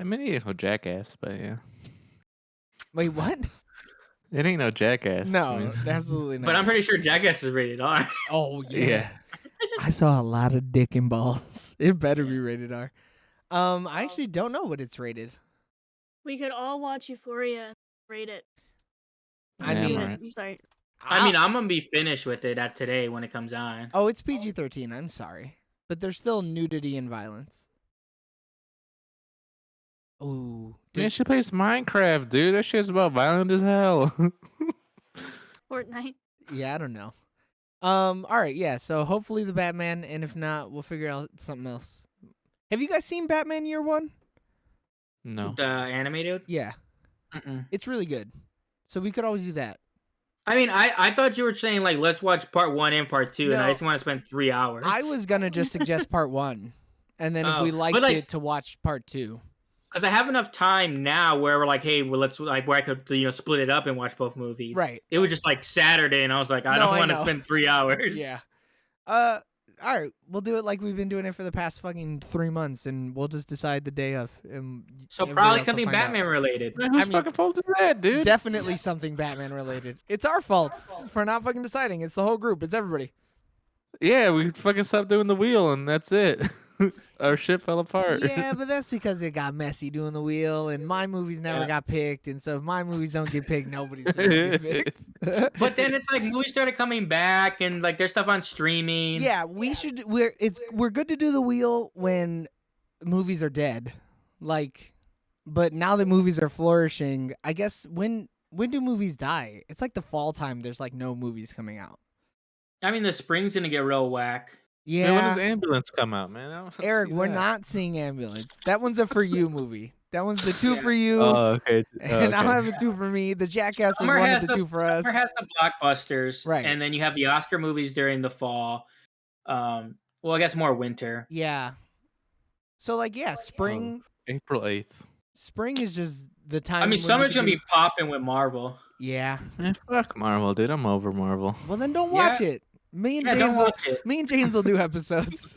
I mean, it ain't no jackass, but yeah. Wait, what? It ain't no jackass. No, I mean, absolutely not. But I'm pretty sure Jackass is rated R. Oh yeah. yeah. I saw a lot of dick and balls. It better be rated R. I actually don't know what it's rated. We could all watch Euphoria and rate it. I Yeah, mean, alright. I'm sorry. I mean, I'm gonna be finished with it at today when it comes on. oh, it's PG-13. I'm sorry, but there's still nudity and violence. Ooh, Man, she plays Minecraft, dude. That shit's about violent as hell. Fortnite. yeah, I don't know. All right, yeah. So hopefully the Batman, and if not, we'll figure out something else. Have you guys seen Batman Year One? No. The animated. Yeah, Mm-mm. it's really good. So we could always do that. I mean, I thought you were saying let's watch part 1 and part 2, and I No. just want to spend 3 hours. I was gonna just suggest part 1, and then if Oh, we but, liked like- it, to watch part 2. Because I have enough time now where we're hey, well, let's where I could split it up and watch both movies. Right. It was just Saturday, and I was like, I No, don't I want to know. spend 3 hours. Yeah. All right. We'll do it like we've been doing it for the past fucking 3 months, and we'll just decide the day of. And So everybody probably else will something find out. Batman related. Man, whose I mean, fucking fault is that, dude? Definitely something Batman related. It's our fault for not fucking deciding. It's the whole group. It's everybody. Yeah, we fucking stopped doing the wheel, and that's it. Our shit fell apart. Yeah, but that's because it got messy doing the wheel, and my movies never Yeah. got picked, and so if my movies don't get picked, nobody's gonna get picked. But then it's movies started coming back, and there's stuff on streaming. yeah, we should. We're good to do the wheel when movies are dead, but now that movies are flourishing, I guess when do movies die? It's like the fall time. There's no movies coming out. I mean, the spring's gonna get real whack. Yeah, Man, when does Ambulance come out, man? I don't Eric, see we're that. not seeing Ambulance. That one's a for you movie. That one's the 2 for you, Oh, okay. and I'll okay. have a 2 for me. The Jackass was Summer one of has the 2 for us. Summer has the blockbusters, Right. And then you have the Oscar movies during the fall. Well, I guess more winter. Yeah. So like, yeah, spring. April 8th. Spring is just the time. I mean, when summer's you gonna can be popping with Marvel. Yeah. Fuck Marvel, dude. I'm over Marvel. Well, then don't watch Yeah. it. Me and Yeah, James. don't watch it. Me and James will do episodes.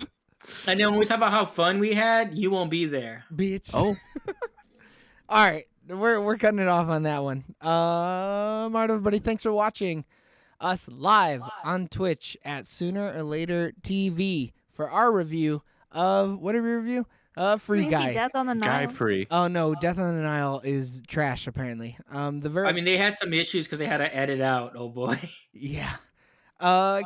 And then when we talk about how fun we had, you won't be there. Bitch. Oh. All right, we're cutting it off on that one. All right, everybody. Thanks for watching us live on Twitch at Sooner or Later TV for our review of what did we review? Free Did you see Guy. Death on the Guy Nile? free. Oh no, Death on the Nile is trash apparently. I mean, they had some issues because they had to edit out. Oh boy. Yeah.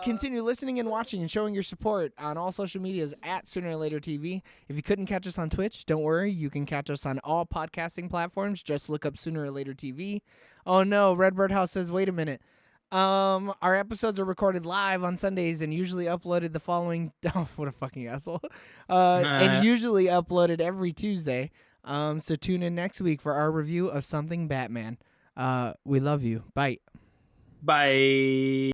Continue listening and watching and showing your support on all social medias at Sooner or Later TV. If you couldn't catch us on Twitch, don't worry. You can catch us on all podcasting platforms. Just look up Sooner or Later TV. Oh no, Redbird House says, wait a minute. Our episodes are recorded live on Sundays and usually uploaded the following. Oh, what a fucking asshole. And usually uploaded every Tuesday. So tune in next week for our review of Something Batman. We love you. Bye. Bye.